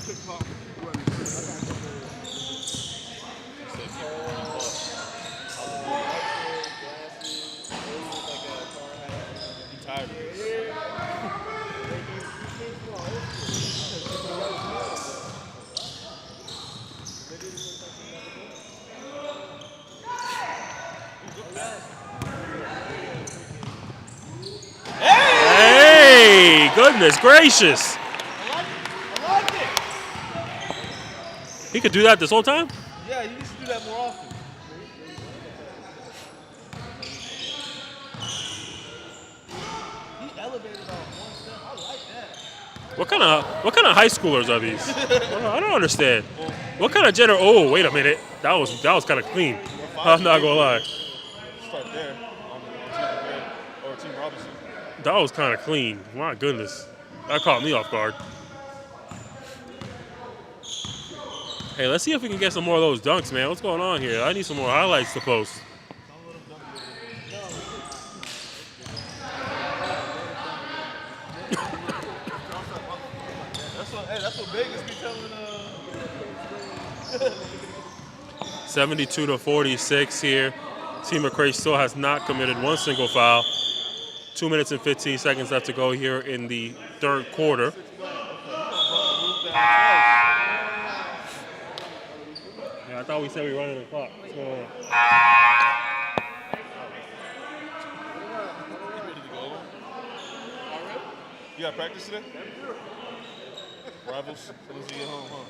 Hey, goodness gracious. He could do that this whole time? Yeah, he needs to do that more often. He elevated on one step. I like that. What kind of high schoolers are these? I don't understand. What kind of Oh, wait a minute. That was kind of clean. I'm not gonna lie. Start there on Team McCray or Team Robinson. That was kind of clean. My goodness, that caught me off guard. Hey, let's see if we can get some more of those dunks, man. What's going on here? I need some more highlights to post. That's what Vegas be telling. 72-46 here. Team McCray still has not committed one single foul. 2 minutes and 15 seconds left to go here in the third quarter. Yeah, I thought we said we were running the clock. What's going on? You got practice today? Rivals? As soon as you get home, huh?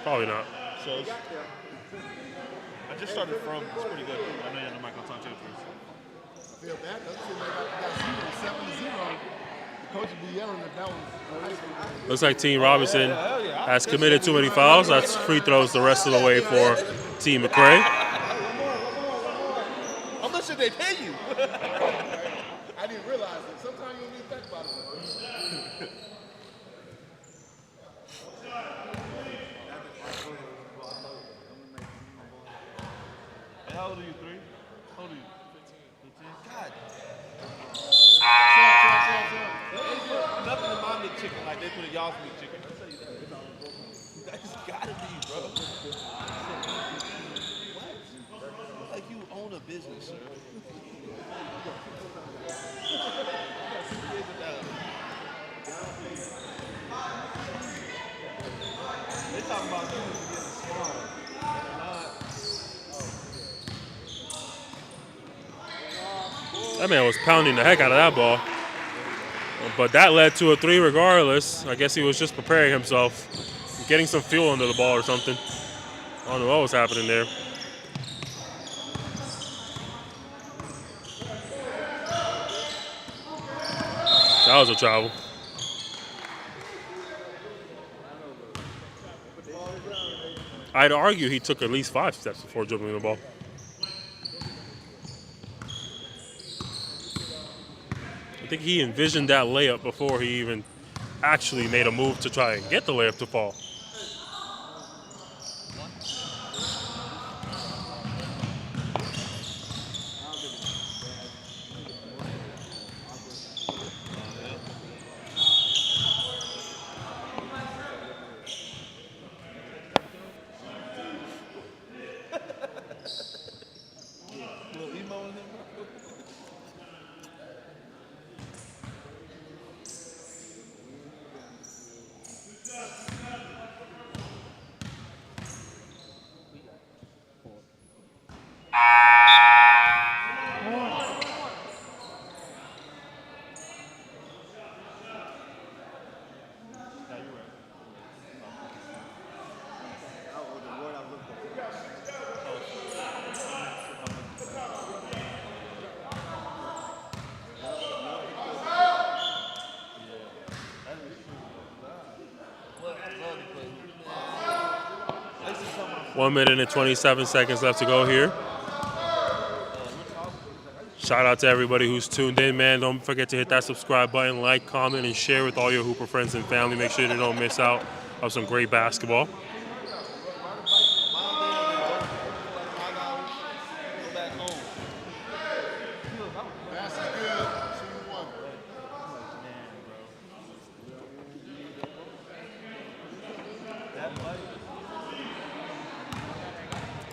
Probably not. Shows. I just started from. It's pretty good. I know you're on the mic. I'll talk to you first. I feel bad. Doesn't seem like I got 7-0. The coach would be yelling if that was high school. Looks like Team Robinson has committed too many fouls. That's free throws the rest of the way for Team McCray. How much did they pay you? I didn't realize it. Sometimes you don't even think about it. How old are you? 3? How old are you? 15. God. Nothing to my meat chicken like they put in y'all's meat chicken. I'll tell you that. That's gotta be, bro. What? Like you own a business, sir. They talking about you getting smart. That man was pounding the heck out of that ball. But that led to a 3 regardless. I guess he was just preparing himself, getting some fuel under the ball or something. I don't know what was happening there. That was a travel. I'd argue he took at least 5 steps before dribbling the ball. I think he envisioned that layup before he even actually made a move to try and get the layup to fall. One minute and 27 seconds left to go here. Shout out to everybody who's tuned in, man. Don't forget to hit that subscribe button, like, comment, and share with all your Hooper friends and family. Make sure you don't miss out on some great basketball.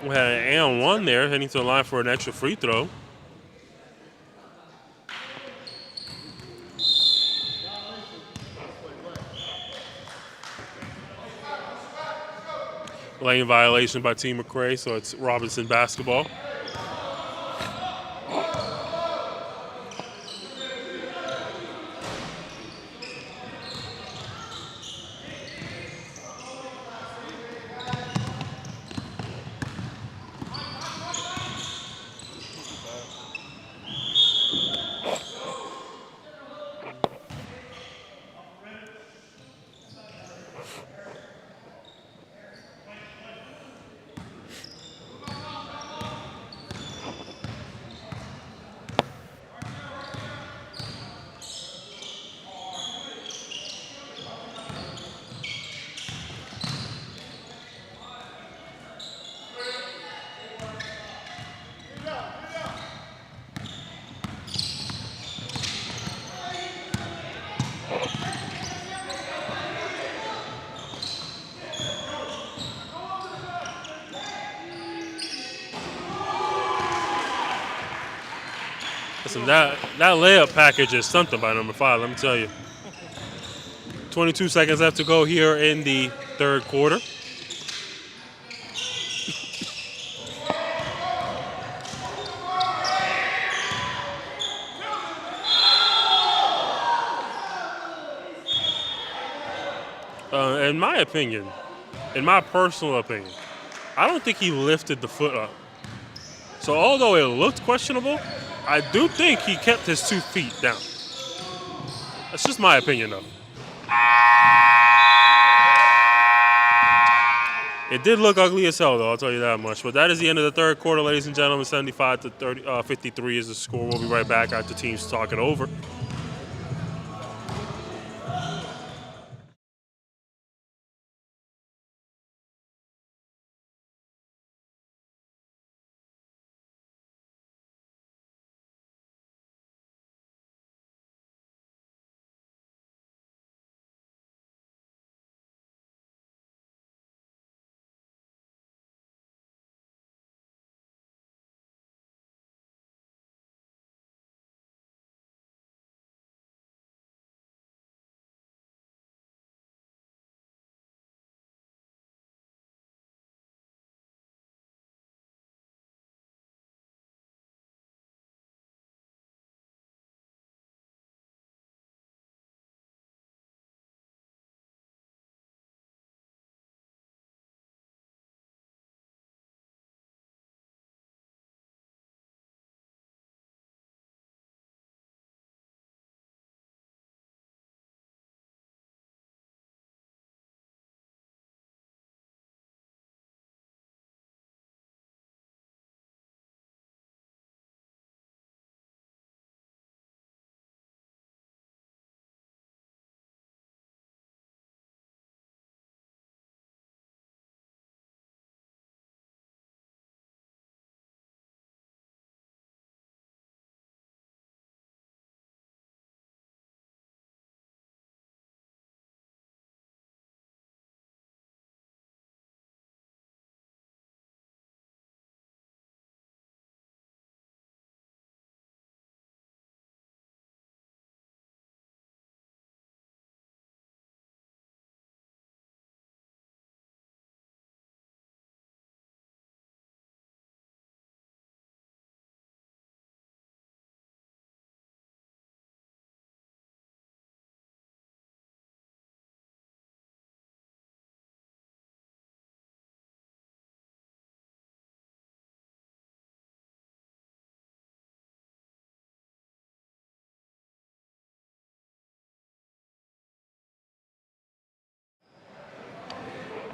We had an and one there, heading to the line for an extra free throw. Lane violation by Team McCray, so it's Robinson basketball. Listen, that layup package is something by number 5, let me tell you. 22 seconds left to go here in the third quarter. In my opinion, in my personal opinion, I don't think he lifted the foot up. So although it looked questionable, I do think he kept his 2 feet down. That's just my opinion, though. It did look ugly as hell, though, I'll tell you that much. But that is the end of the third quarter, ladies and gentlemen. 75-53 is the score. We'll be right back after teams talk it over.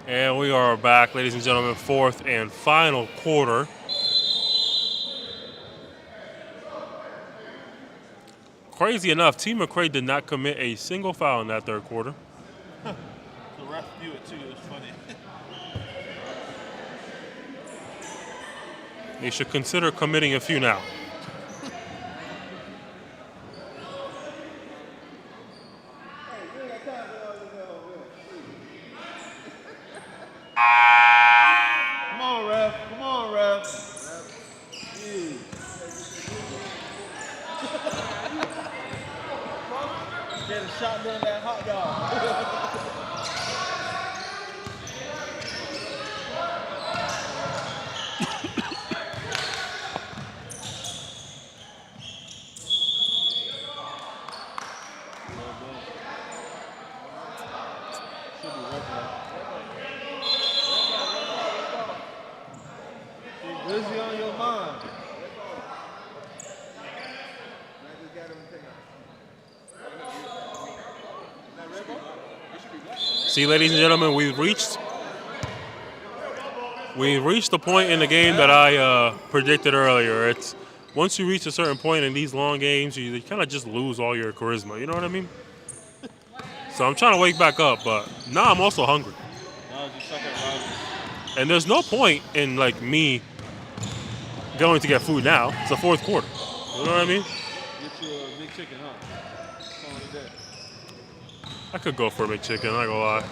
And we are back, ladies and gentlemen, fourth and final quarter. Crazy enough, Team McCray did not commit a single foul in that third quarter. The ref knew it too, it was funny. They should consider committing a few now. Come on, ref. Come on, Get a shotgun that hot dog. Where's he on your mind? See, ladies and gentlemen, we've reached the point in the game that I predicted earlier. It's once you reach a certain point in these long games, you kind of just lose all your charisma. You know what I mean? So I'm trying to wake back up, but now I'm also hungry. No, just suck at rivalry. And there's no point in like me going to get food now. It's the fourth quarter. You know what I mean? Get you a big chicken, huh? Call it a day. I could go for a McChicken, I'm not gonna lie.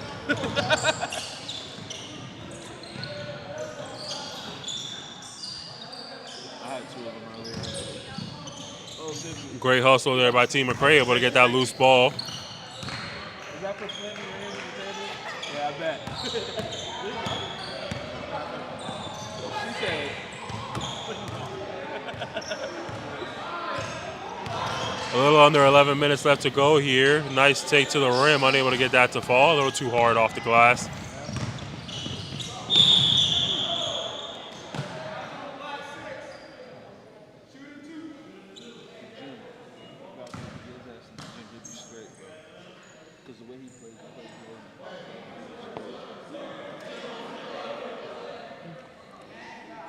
I had 2 of them earlier. Oh, did you? Great hustle there by Team McCray, able to get that loose ball. Is that for slamming your hands on the table? Yeah, I bet. She said. A little under 11 minutes left to go here. Nice take to the rim, unable to get that to fall. A little too hard off the glass.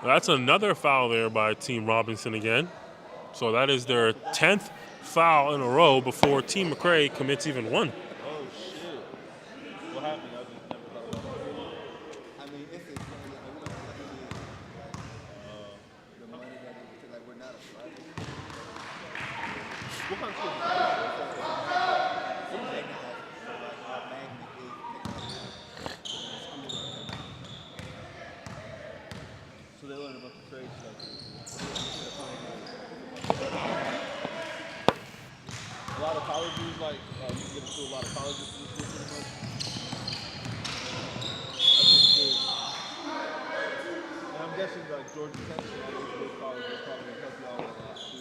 That's another foul there by Team Robinson again. So that is their 10th foul in a row before Team McCray commits even one. Oh, shit. What happened? I just never thought about it. I mean, it's explained. We don't have the money that is because like we're not a private. What kind of school? Some magnet has so like our magnet is school. So they learn about the trade stuff. A lot of colleges, like, you can get into a lot of colleges in this school pretty much. That's just cool. And I'm guessing, like, Georgia Tech and all these big colleges probably going to help y'all with a lot too.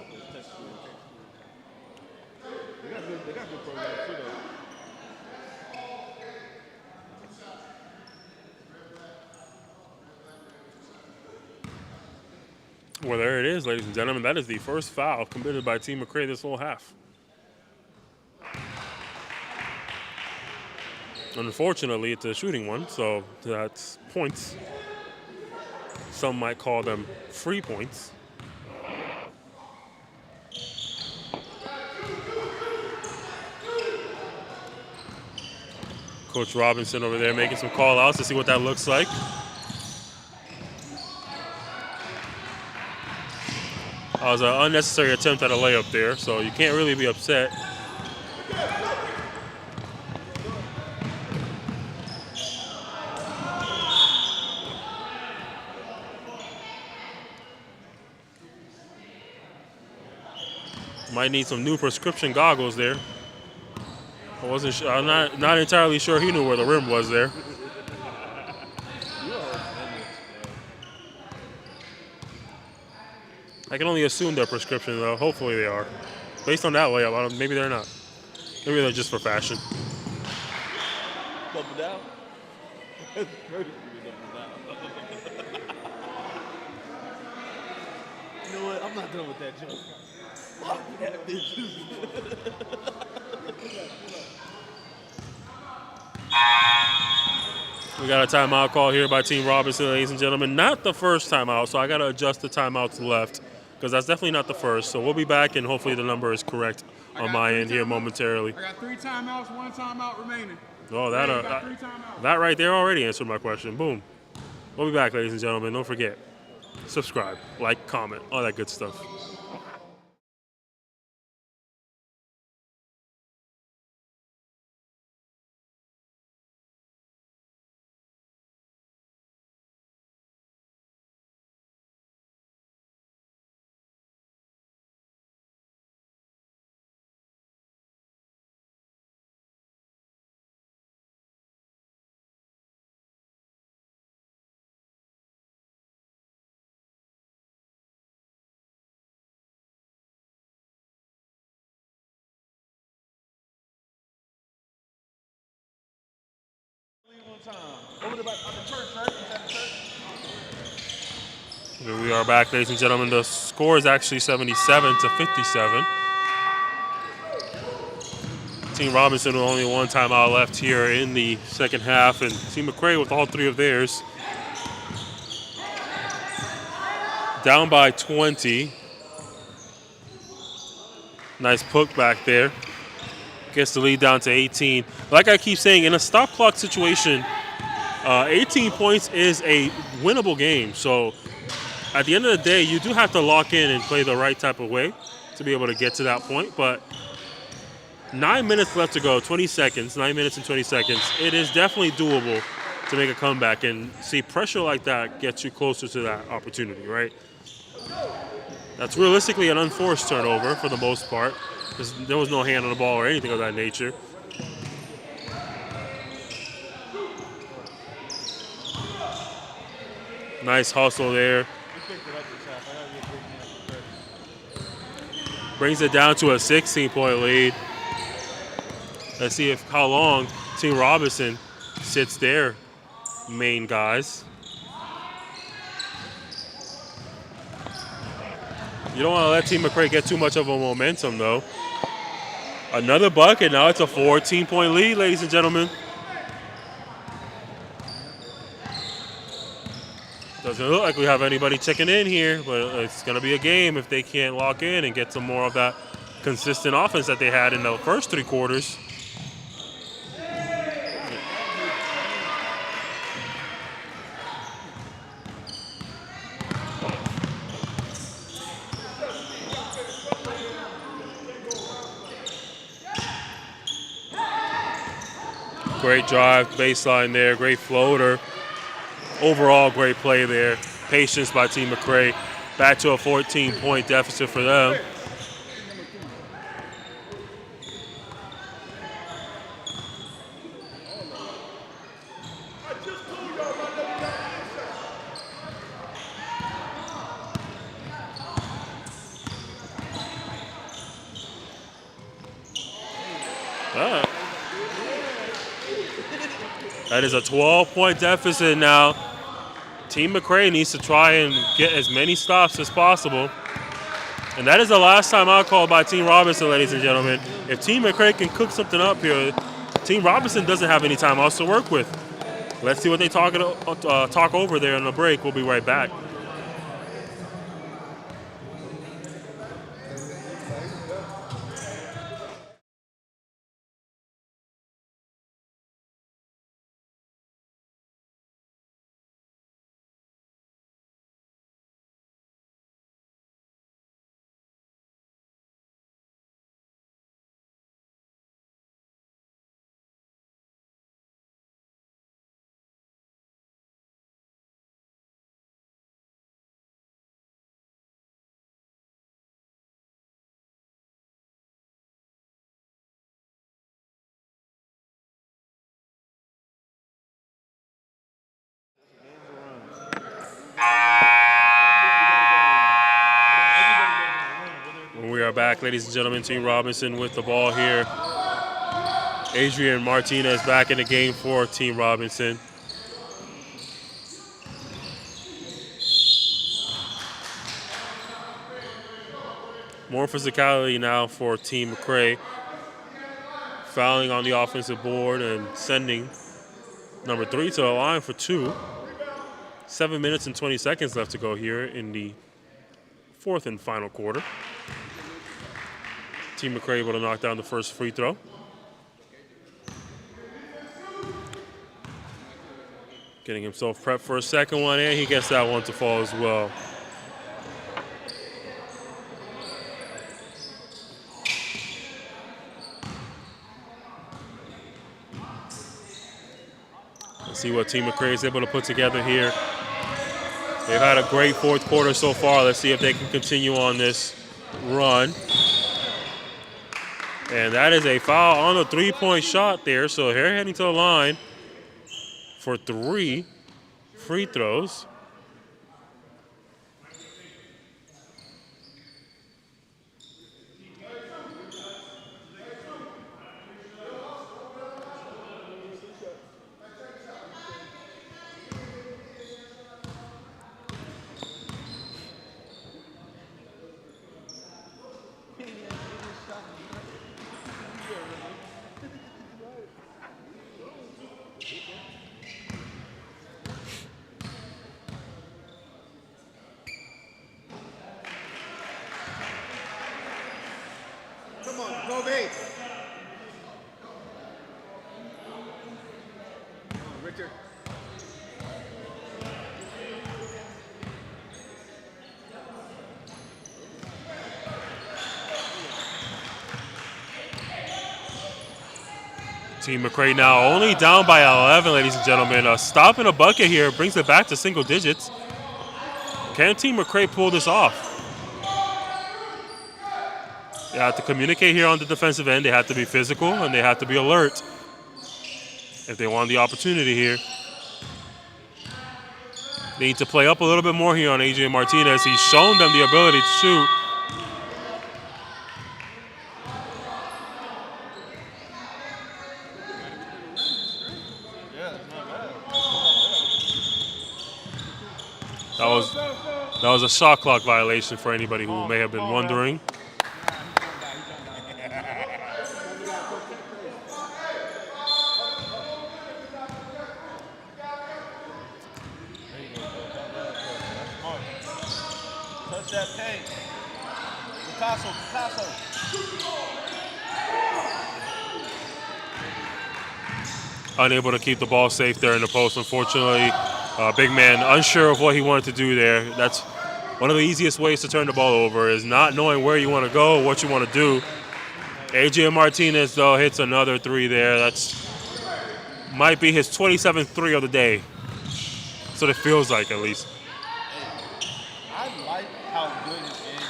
Those tech schools. They got good programs too, though. Well, there it is, ladies and gentlemen. That is the first foul committed by Team McCray this whole half. Unfortunately, it's a shooting one, so that's points. Some might call them free points. Coach Robinson over there making some call-outs to see what that looks like. That was an unnecessary attempt at a layup there, so you can't really be upset. Might need some new prescription goggles there. I wasn't sure. I'm not entirely sure he knew where the rim was there. I can only assume they're prescription, though. Hopefully they are. Based on that layup, maybe they're not. Maybe they're just for fashion. Double down? That's crazy to double down. You know what? I'm not done with that joke. Fuck that bitch. We got a timeout call here by Team Robinson, ladies and gentlemen. Not the first timeout, so I got to adjust the timeouts left because that's definitely not the first. So we'll be back, and hopefully the number is correct on my end here momentarily. I got 3 timeouts, 1 timeout remaining. Oh, that right there already answered my question. Boom. We'll be back, ladies and gentlemen. Don't forget, subscribe, like, comment, all that good stuff. Over the back on the church, right? Is that the church? Here we are back, ladies and gentlemen. The score is actually 77-57. Team Robinson with only one timeout left here in the second half, and Team McCray with all three of theirs. Down by 20. Nice poke back there. Gets the lead down to 18. Like I keep saying, in a stop clock situation, 18 points is a winnable game. So at the end of the day, you do have to lock in and play the right type of way to be able to get to that point. But 9 minutes left to go, 20 seconds, 9 minutes and 20 seconds. It is definitely doable to make a comeback. And see, pressure like that gets you closer to that opportunity, right? That's realistically an unforced turnover for the most part, because there was no hand on the ball or anything of that nature. Nice hustle there. Brings it down to a 16-point lead. Let's see how long Team Robinson sits their main guys. You don't want to let Team McCray get too much of a momentum, though. Another bucket. Now it's a 14-point lead, ladies and gentlemen. Doesn't look like we have anybody checking in here, but it's going to be a game if they can't lock in and get some more of that consistent offense that they had in the first three quarters. Great drive, baseline there, great floater. Overall, great play there. Patience by Team McCray. Back to a 14-point deficit for them. That is a 12-point deficit now. Team McCray needs to try and get as many stops as possible. And that is the last time out called by Team Robinson, ladies and gentlemen. If Team McCray can cook something up here, Team Robinson doesn't have any timeouts to work with. Let's see what they talk over there on the break. We'll be right back. We are back, ladies and gentlemen. Team Robinson with the ball here. Adrian Martinez back in the game for Team Robinson. More physicality now for Team McCray. Fouling on the offensive board and sending number 3 to the line for 2. 7 minutes and 20 seconds left to go here in the fourth and final quarter. Team McCray able to knock down the first free throw. Getting himself prepped for a second one, and he gets that one to fall as well. Let's see what Team McCray is able to put together here. They've had a great fourth quarter so far. Let's see if they can continue on this run. And that is a foul on the three-point shot there. So they're heading to the line for 3 free throws. Go base. Richard. Team McCray now only down by 11, ladies and gentlemen. A stop in a bucket here brings it back to single digits. Can Team McCray pull this off? They have to communicate here on the defensive end. They have to be physical and they have to be alert if they want the opportunity here. They need to play up a little bit more here on AJ Martinez. He's shown them the ability to shoot. That was a shot clock violation for anybody who may have been wondering. Touch that paint. Picasso. Unable to keep the ball safe there in the post, unfortunately. Big man unsure of what he wanted to do there. That's one of the easiest ways to turn the ball over, is not knowing where you want to go, what you want to do. AJ Martinez, though, hits another three there. That's might be his 27th three of the day. That's what it feels like, at least. I like how good his game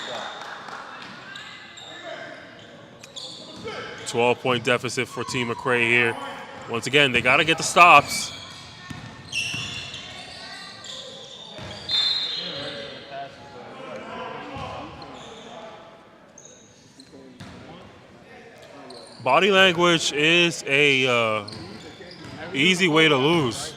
got. 12-point deficit for Team McCray here. Once again, they got to get the stops. Body language is a easy way to lose.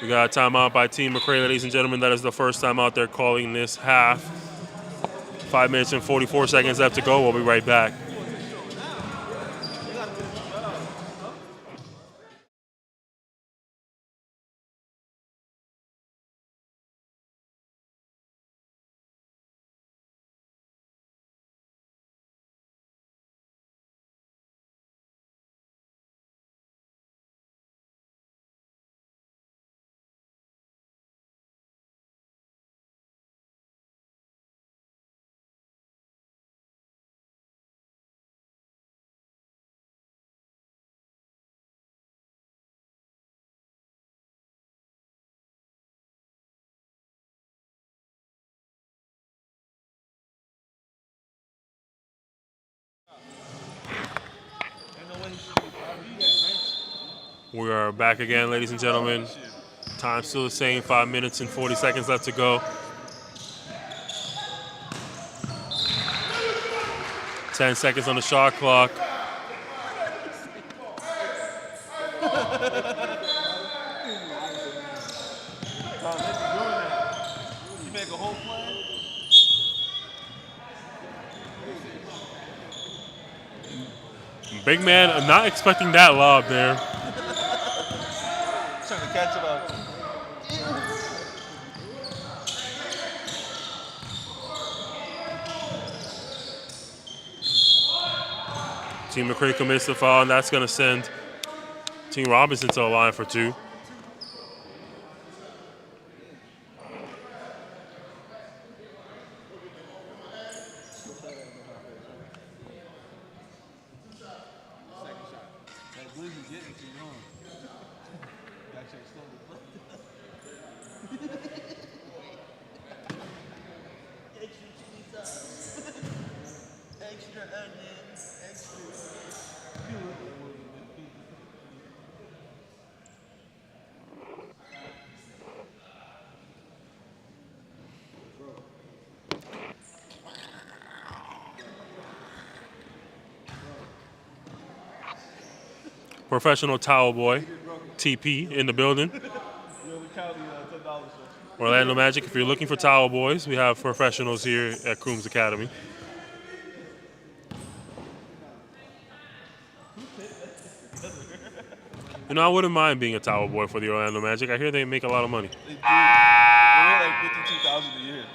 We got a timeout by Team McCray, ladies and gentlemen. That is the first time out there calling this half. 5 minutes and 44 seconds left to go. We'll be right back. We are back again, ladies and gentlemen. Time still the same, 5 minutes and 40 seconds left to go. 10 seconds on the shot clock. You make a whole play? Big man, I'm not expecting that lob there. Trying to catch it up. Team McCray commits the foul, and that's going to send Team Robinson to a line for two. Professional towel boy, TP, in the building. Orlando Magic, if you're looking for towel boys, we have professionals here at Crooms Academy. You know, I wouldn't mind being a towel boy for the Orlando Magic. I hear they make a lot of money. They do. They make like $52,000 a year.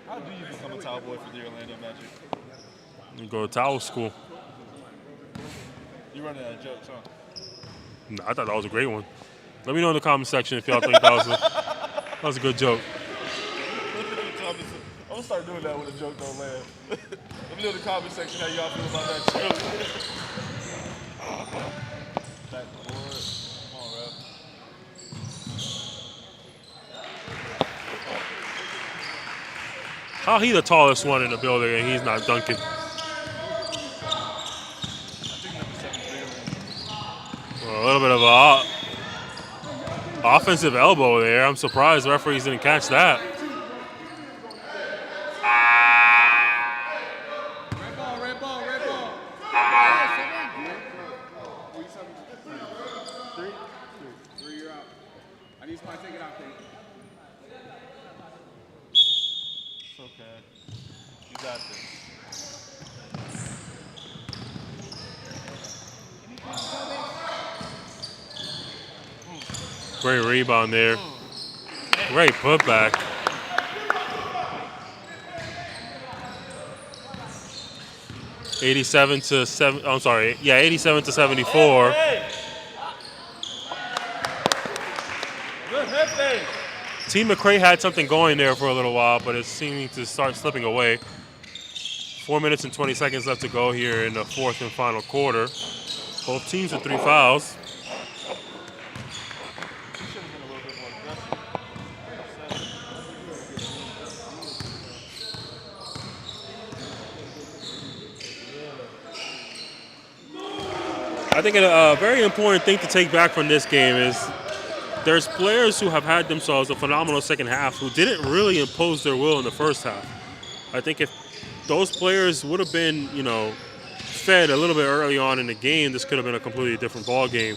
How do you become a towel boy for the Orlando Magic? You go to towel school. You running out of jokes, huh? Nah, I thought that was a great one. Let me know in the comment section if y'all think that was a good joke. I'm gonna start doing that when a joke don't land. Let me know in the comment section how y'all feel about that joke. Backboard. Come on, ref. How he the tallest one in the building and he's not dunking? Well, a little bit of a offensive elbow there. I'm surprised the referees didn't catch that. Red ball, red ball, red ball. Three, you're out. I need somebody to take it out, Kate. It's okay. You got this. Great rebound there. Great putback. $87 to 7. I'm sorry. Yeah, 87 to 74. Good hit fake. Team McCray had something going there for a little while, but it's seeming to start slipping away. 4 minutes and 20 seconds left to go here in the fourth and final quarter. Both teams with 3 fouls. I think a very important thing to take back from this game is there's players who have had themselves a phenomenal second half who didn't really impose their will in the first half. I think if those players would have been, fed a little bit early on in the game, this could have been a completely different ball game.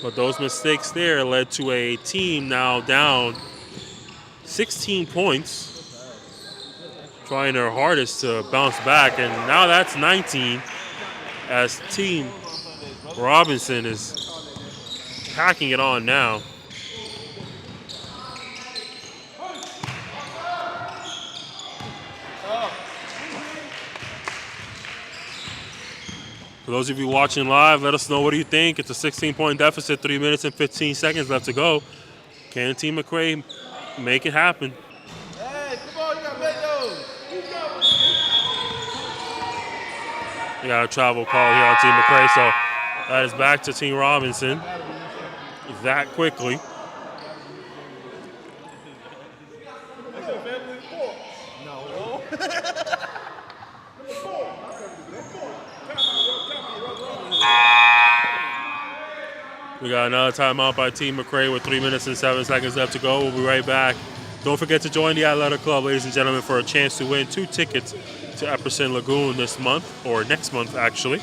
But those mistakes there led to a team now down 16 points, trying their hardest to bounce back, and now that's 19 as Team Robinson is packing it on now. For those of you watching live, let us know what do you think. It's a 16-point deficit, 3 minutes and 15 seconds left to go. Can Team McCray make it happen? Hey, come on, you gotta make those. We got a travel call here on Team McCray, so that is back to Team Robinson that quickly. We got another timeout by Team McCray with 3 minutes and 7 seconds left to go. We'll be right back. Don't forget to join the Athletic Club, ladies and gentlemen, for a chance to win 2 tickets to Epperson Lagoon this month, or next month actually.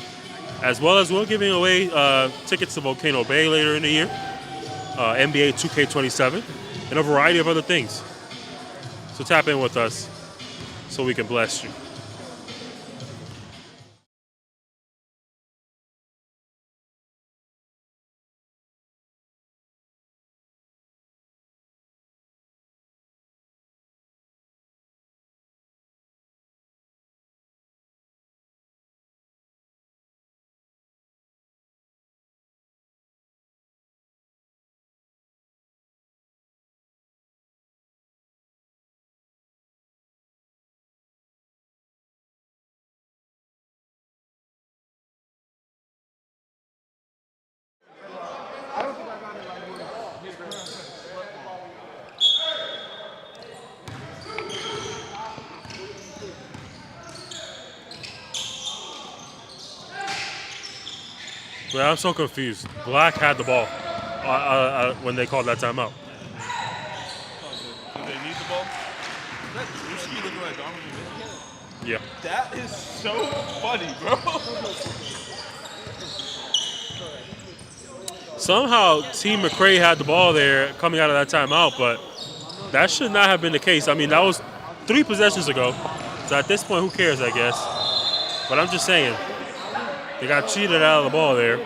As well as we're giving away tickets to Volcano Bay later in the year, NBA 2K27, and a variety of other things. So tap in with us so we can bless you. Well, I'm so confused. Black had the ball when they called that timeout. Do they need the ball? Is he looking like Donovan Mitchell? Yeah. That is so funny, bro. Somehow, Team McCray had the ball there coming out of that timeout, but that should not have been the case. I mean, that was 3 possessions ago. So at this point, who cares, I guess. But I'm just saying, they got cheated out of the ball there.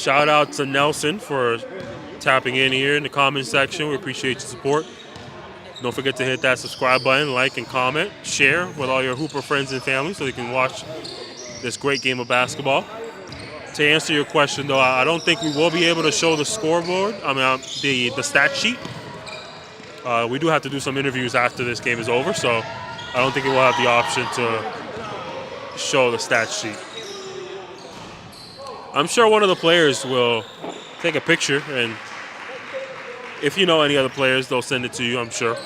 Shout out to Nelson for tapping in here in the comment section. We appreciate your support. Don't forget to hit that subscribe button, like and comment, share with all your Hooper friends and family so they can watch this great game of basketball. To answer your question, though, I don't think we will be able to show the scoreboard. I mean, the stat sheet. We do have to do some interviews after this game is over, so I don't think we will have the option to show the stat sheet. I'm sure one of the players will take a picture, and if you know any other players, they'll send it to you, I'm sure.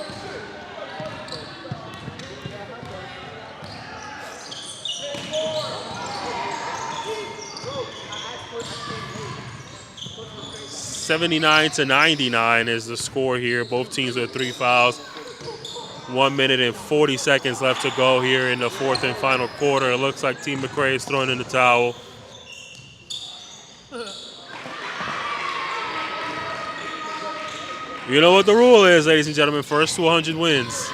$79-99 is the score here. Both teams with 3 fouls. 1 minute and 40 seconds left to go here in the fourth and final quarter. It looks like Team McCray is throwing in the towel. You know what the rule is, ladies and gentlemen. First to 100 wins.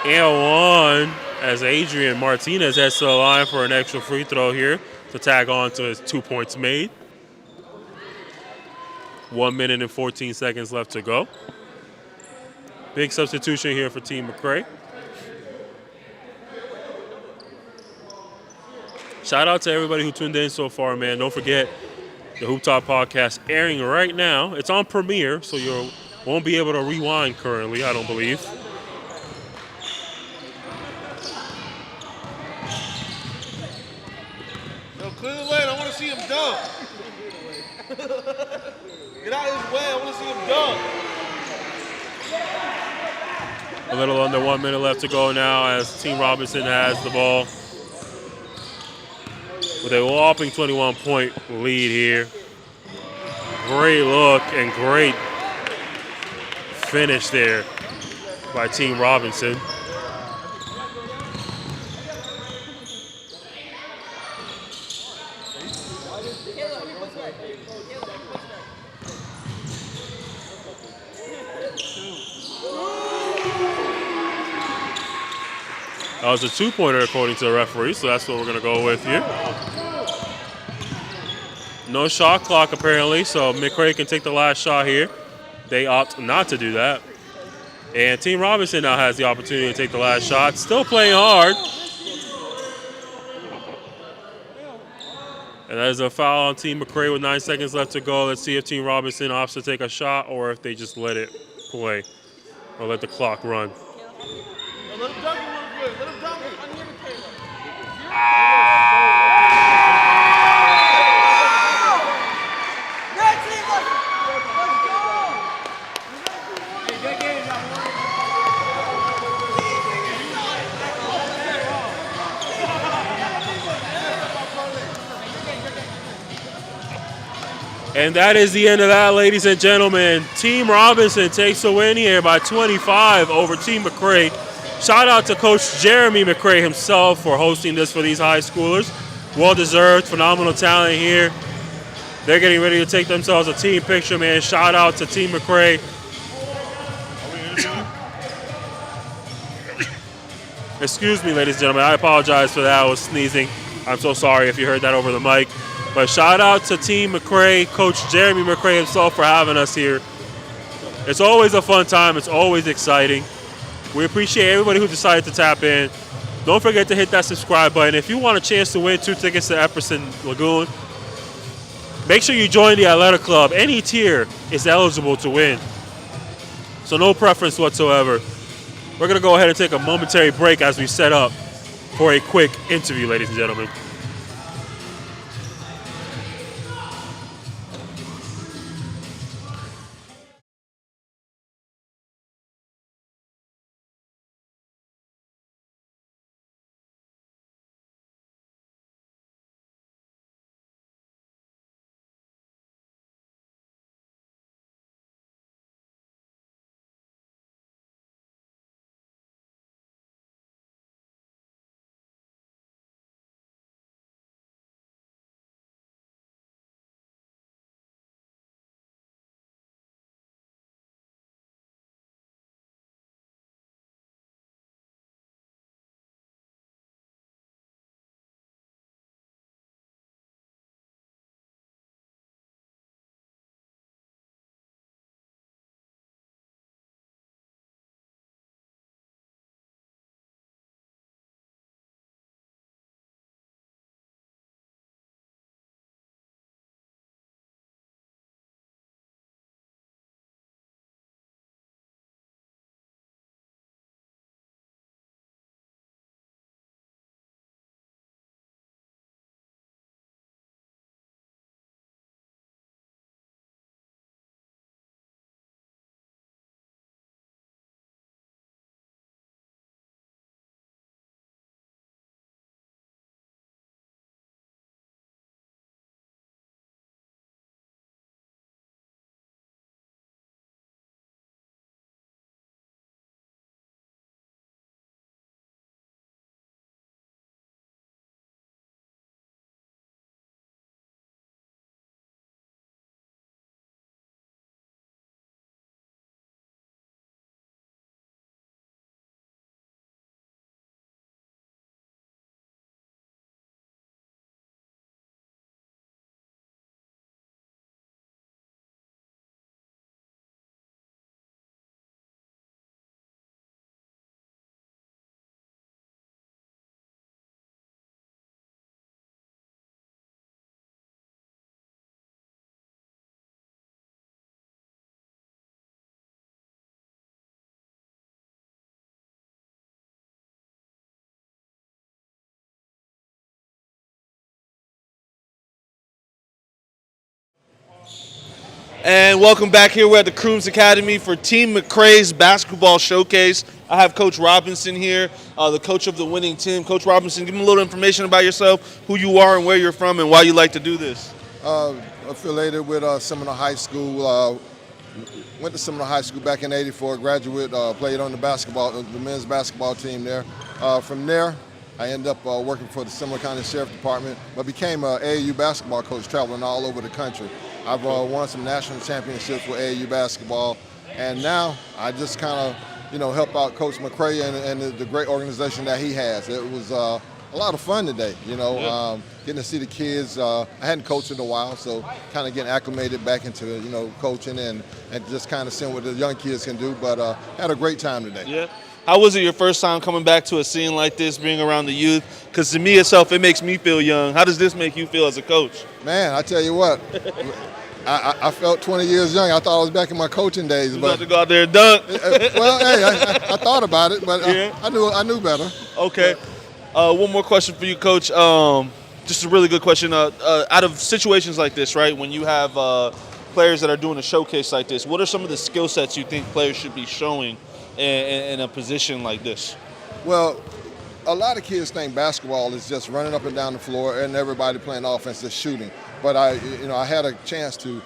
And one, as Adrian Martinez heads to the line for an extra free throw here to tag on to his 2 points made. 1 minute and 14 seconds left to go. Big substitution here for Team McCray. Shout out to everybody who tuned in so far, man. Don't forget the Hoop Talk podcast airing right now. It's on Premiere, so you won't be able to rewind currently, I don't believe. Clear the lane. I want to see him dunk. Get out of his way. I want to see him dunk. A little under 1 minute left to go now as Team Robinson has the ball with a whopping 21-point lead here. Great look and great finish there by Team Robinson. That was a two-pointer according to the referee, so that's what we're going to go with here. No shot clock apparently, so McCray can take the last shot here. They opt not to do that. And Team Robinson now has the opportunity to take the last shot. Still playing hard. And that is a foul on Team McCray with 9 seconds left to go. Let's see if Team Robinson opts to take a shot or if they just let it play or let the clock run. Let him dunk it real quick. Let him dunk it. And that is the end of that, ladies and gentlemen. Team Robinson takes a win here by 25 over Team McCray. Shout out to Coach Jeremy McCray himself for hosting this for these high schoolers. Well-deserved, phenomenal talent here. They're getting ready to take themselves a team picture, man. Shout out to Team McCray. Excuse me, ladies and gentlemen. I apologize for that. I was sneezing. I'm so sorry if you heard that over the mic. But shout out to Team McCray, Coach Jeremy McCray himself for having us here. It's always a fun time. It's always exciting. We appreciate everybody who decided to tap in. Don't forget to hit that subscribe button. If you want a chance to win 2 tickets to Epperson Lagoon, make sure you join the Athletic Club. Any tier is eligible to win. So no preference whatsoever. We're going to go ahead and take a momentary break as we set up for a quick interview, ladies and gentlemen. And welcome back here. We're at the Crooms Academy for Team McCray's basketball showcase. I have Coach Robinson here, the coach of the winning team. Coach Robinson, give me a little information about yourself, who you are and where you're from and why you like to do this. Affiliated with Seminole High School. Went to Seminole High School back in '84. Graduate, played on the men's basketball team there. From there, I ended up working for the Seminole County Sheriff Department, but became an AAU basketball coach, traveling all over the country. I've won some national championships with AAU basketball, and now I just kind of, help out Coach McCray and the great organization that he has. It was a lot of fun today, getting to see the kids. I hadn't coached in a while, so kind of getting acclimated back into, coaching and just kind of seeing what the young kids can do, but had a great time today. Yeah. How was it your first time coming back to a scene like this, being around the youth? Because to me itself, it makes me feel young. How does this make you feel as a coach? Man, I tell you what, I felt 20 years young. I thought I was back in my coaching days. You about to go out there and dunk. Well, hey, I thought about it, but yeah. I knew better. Okay. One more question for you, Coach. Just a really good question. Out of situations like this, right, when you have players that are doing a showcase like this, what are some of the skill sets you think players should be showing in a position like this? Well, a lot of kids think basketball is just running up and down the floor and everybody playing offense, just shooting. But I had a chance to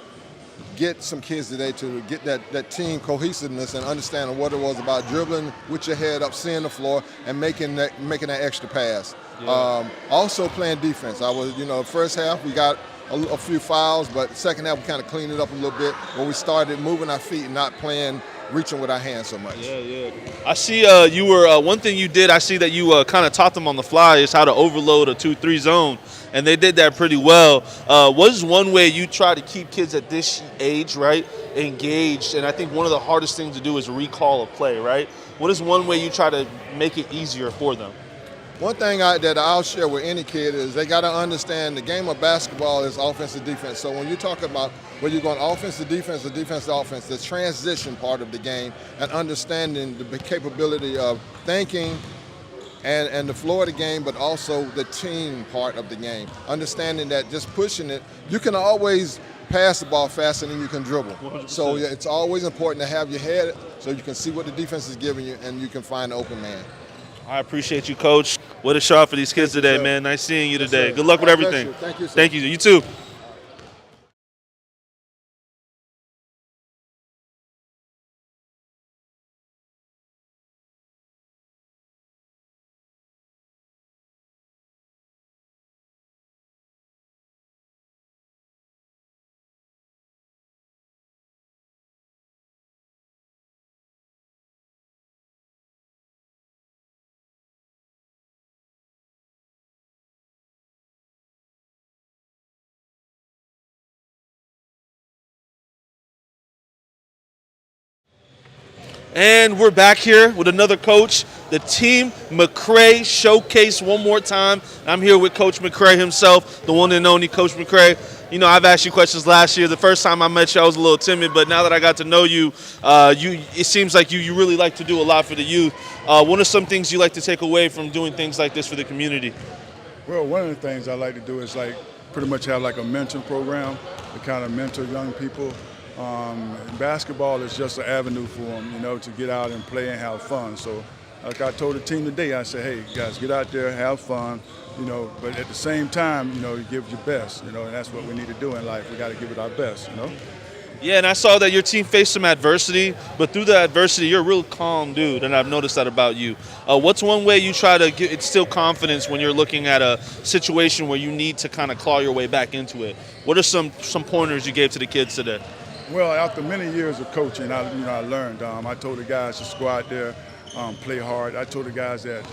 get some kids today to get that team cohesiveness and understanding what it was about dribbling with your head up, seeing the floor, and making that extra pass. Yeah. Also playing defense. I was, first half we got a few fouls, but second half we kind of cleaned it up a little bit when we started moving our feet and not reaching with our hands so much. Yeah. I see you were one thing you did. I see that you kind of taught them on the fly is how to overload a 2-3 zone, and they did that pretty well. What is one way you try to keep kids at this age, right, engaged? And I think one of the hardest things to do is recall a play, right? What is one way you try to make it easier for them? One thing that I'll share with any kid is they got to understand the game of basketball is offense and defense. So when you talk about whether you're going offense to defense or defense to offense, the transition part of the game and understanding the capability of thinking and the flow of the game, but also the team part of the game. Understanding that just pushing it, you can always pass the ball faster than you can dribble. 100%. So it's always important to have your head so you can see what the defense is giving you and you can find an open man. I appreciate you, Coach. What a shot for these kids today, man. Nice seeing you today. Good luck with everything. Thank you, sir. Thank you. You too. And we're back here with another coach, the Team McCray Showcase one more time. I'm here with Coach McCray himself, the one and only Coach McCray. I've asked you questions last year. The first time I met you, I was a little timid, but now that I got to know you, it seems like you really like to do a lot for the youth. What are some things you like to take away from doing things like this for the community? Well, one of the things I like to do is pretty much have a mentoring program to kind of mentor young people. Basketball is just an avenue for them, to get out and play and have fun. So like I told the team today, I said, hey, guys, get out there, have fun, but at the same time, you give your best, and that's what we need to do in life. We got to give it our best, Yeah, and I saw that your team faced some adversity, but through the adversity, you're a real calm dude, and I've noticed that about you. What's one way you try to instill confidence when you're looking at a situation where you need to kind of claw your way back into it? What are some pointers you gave to the kids today? Well, after many years of coaching, I learned. I told the guys to go out there, play hard. I told the guys that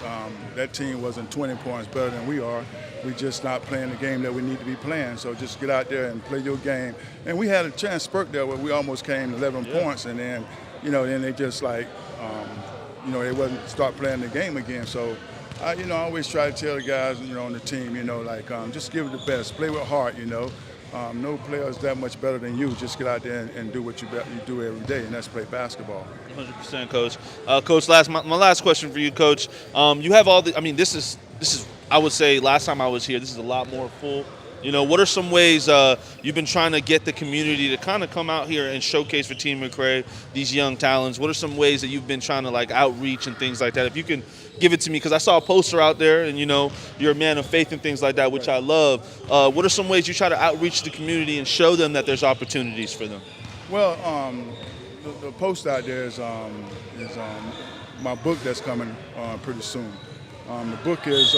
that team wasn't 20 points better than we are. We just not playing the game that we need to be playing. So just get out there and play your game. And we had a chance spurt there where we almost came 11 points, and then, then they just they wasn't start playing the game again. So I always try to tell the guys, on the team, just give it the best, play with heart, No player is that much better than you. Just get out there and do what you do every day, and that's play basketball. 100%, Coach. Coach, my last question for you, Coach. You have all the. This is. I would say last time I was here, this is a lot more full. You know, what are some ways you've been trying to get the community to kind of come out here and showcase for Team McCray these young talents? What are some ways that you've been trying to like outreach and things like that? If you can give it to me, because I saw a poster out there, and you know, you're a man of faith and things like that, which I love. What are some ways you try to outreach the community and show them that there's opportunities for them? Well, the post out there is my book that's coming pretty soon. The book is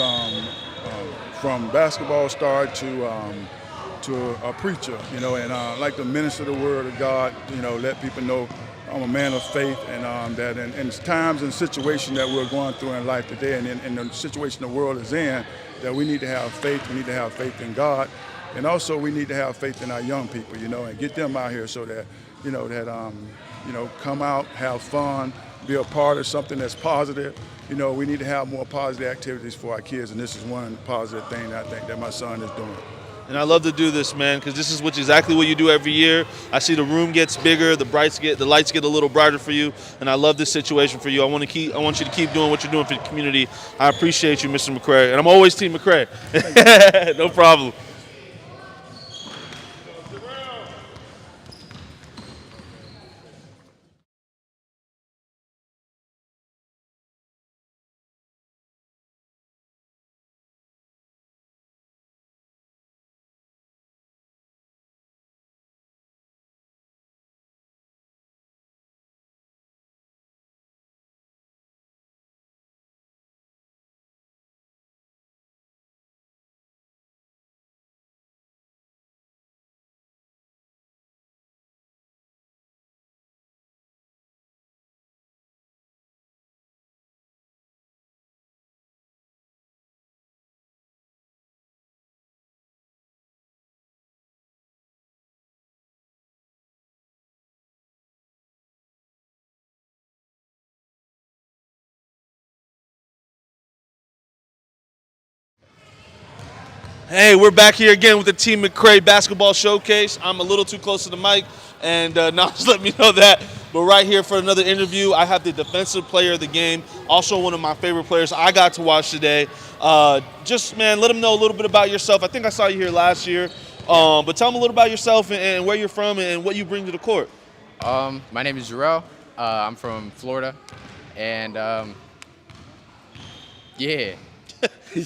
from basketball star to a preacher, you know, and I like to minister the word of God, you know, let people know I'm a man of faith, and that in times and situations that we're going through in life today, and in the situation the world is in, that we need to have faith. We need to have faith in God, and also we need to have faith in our young people, you know, and get them out here so that, you know, come out, have fun, be a part of something that's positive. You know, we need to have more positive activities for our kids, and this is one positive thing that I think that my son is doing. And I love to do this, man, because this is exactly what you do every year. I see the room gets bigger, the lights get a little brighter for you, and I love this situation for you. I want you to keep doing what you're doing for the community. I appreciate you, Mr. McCray, and I'm always Team McCray. No problem. Hey, we're back here again with the Team McCray Basketball Showcase. I'm a little too close to the mic, and now just let me know that. But right here for another interview, I have the defensive player of the game, also one of my favorite players I got to watch today. Just, man, let them know a little bit about yourself. I think I saw you here last year. But tell them a little about yourself and where you're from and what you bring to the court. My name is Jarrell. I'm from Florida. And, yeah.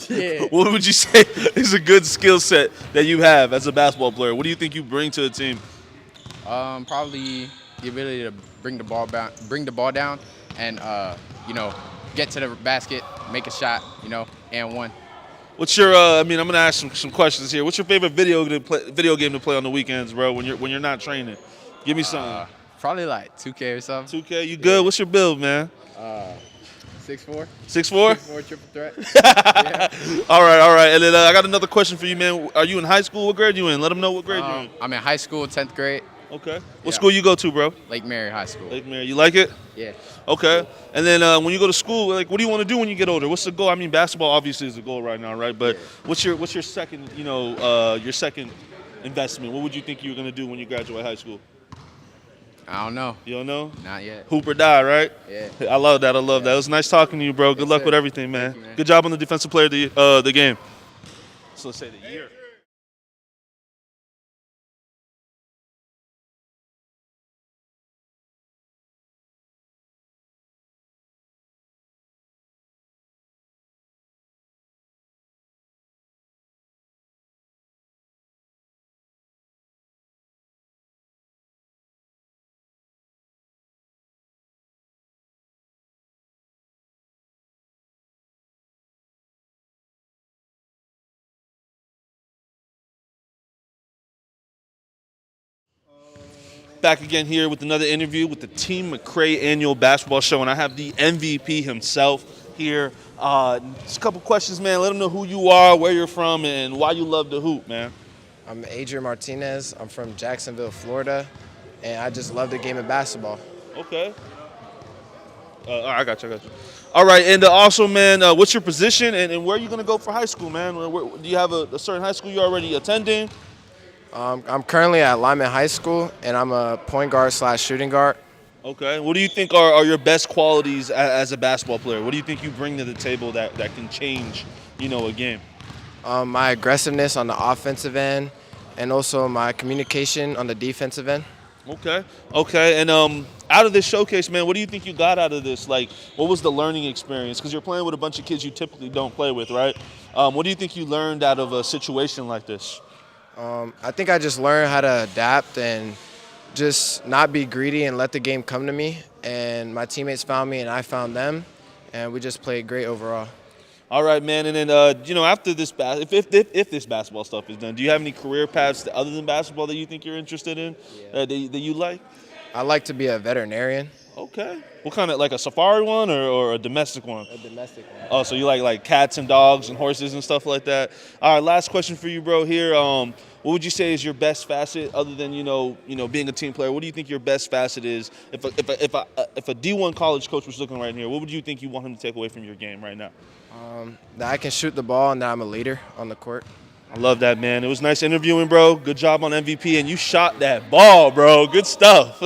Yeah. What would you say is a good skill set that you have as a basketball player? What do you think you bring to the team? Probably the ability to bring the ball down, and you know, get to the basket, make a shot, you know, and one. What's your? I'm gonna ask some questions here. What's your favorite video game to play on the weekends, bro? When you're not training, give me something. Probably like 2K or something. 2K, you good? Yeah. What's your build, man? 6'4". 6'4"? 6'4", triple threat. Yeah. All right. And then I got another question for you, man. Are you in high school? What grade you in? Let them know what grade you're in. I'm in high school, 10th grade. Okay. What school you go to, bro? Lake Mary High School. Lake Mary. You like it? Yeah. Okay. And then when you go to school, like, what do you want to do when you get older? What's the goal? I mean, basketball obviously is the goal right now, right? But what's your second, your second investment? What would you think you were going to do when you graduate high school? I don't know. You don't know? Not yet. Hoop or die, right? Yeah. I love that. It was nice talking to you, bro. Good luck with everything, man. Thank you, man. Good job on the defensive player of the game. So let's say the year. Back again here with another interview with the Team McCray Annual Basketball Show, and I have the MVP himself here. Just a couple questions, man. Let them know who you are, where you're from, and why you love to hoop, man. I'm Adrian Martinez. I'm from Jacksonville, Florida, and I just love the game of basketball. Okay. I got you. All right, and also, man, what's your position, and where are you going to go for high school, man? Do you have a certain high school you're already attending? I'm currently at Lyman High School, and I'm a point guard / shooting guard. Okay. What do you think are your best qualities as a basketball player? What do you think you bring to the table that can change, a game? My aggressiveness on the offensive end, and also my communication on the defensive end. Okay. And out of this showcase, man, what do you think you got out of this? Like, what was the learning experience? Because you're playing with a bunch of kids you typically don't play with, right? What do you think you learned out of a situation like this? I think I just learned how to adapt and just not be greedy and let the game come to me. And my teammates found me and I found them, and we just played great overall. All right, man. And then, after this, if this basketball stuff is done, do you have any career paths other than basketball that you think you're interested in, that you like? I like to be a veterinarian. Okay. What kind of, like a safari one or a domestic one? A domestic one. Oh, so you like cats and dogs and horses and stuff like that. All right, last question for you, bro. Here, what would you say is your best facet other than being a team player? What do you think your best facet is? If a D1 college coach was looking right here, what would you think you want him to take away from your game right now? That I can shoot the ball and that I'm a leader on the court. I love that, man. It was nice interviewing, bro. Good job on MVP, and you shot that ball, bro. Good stuff.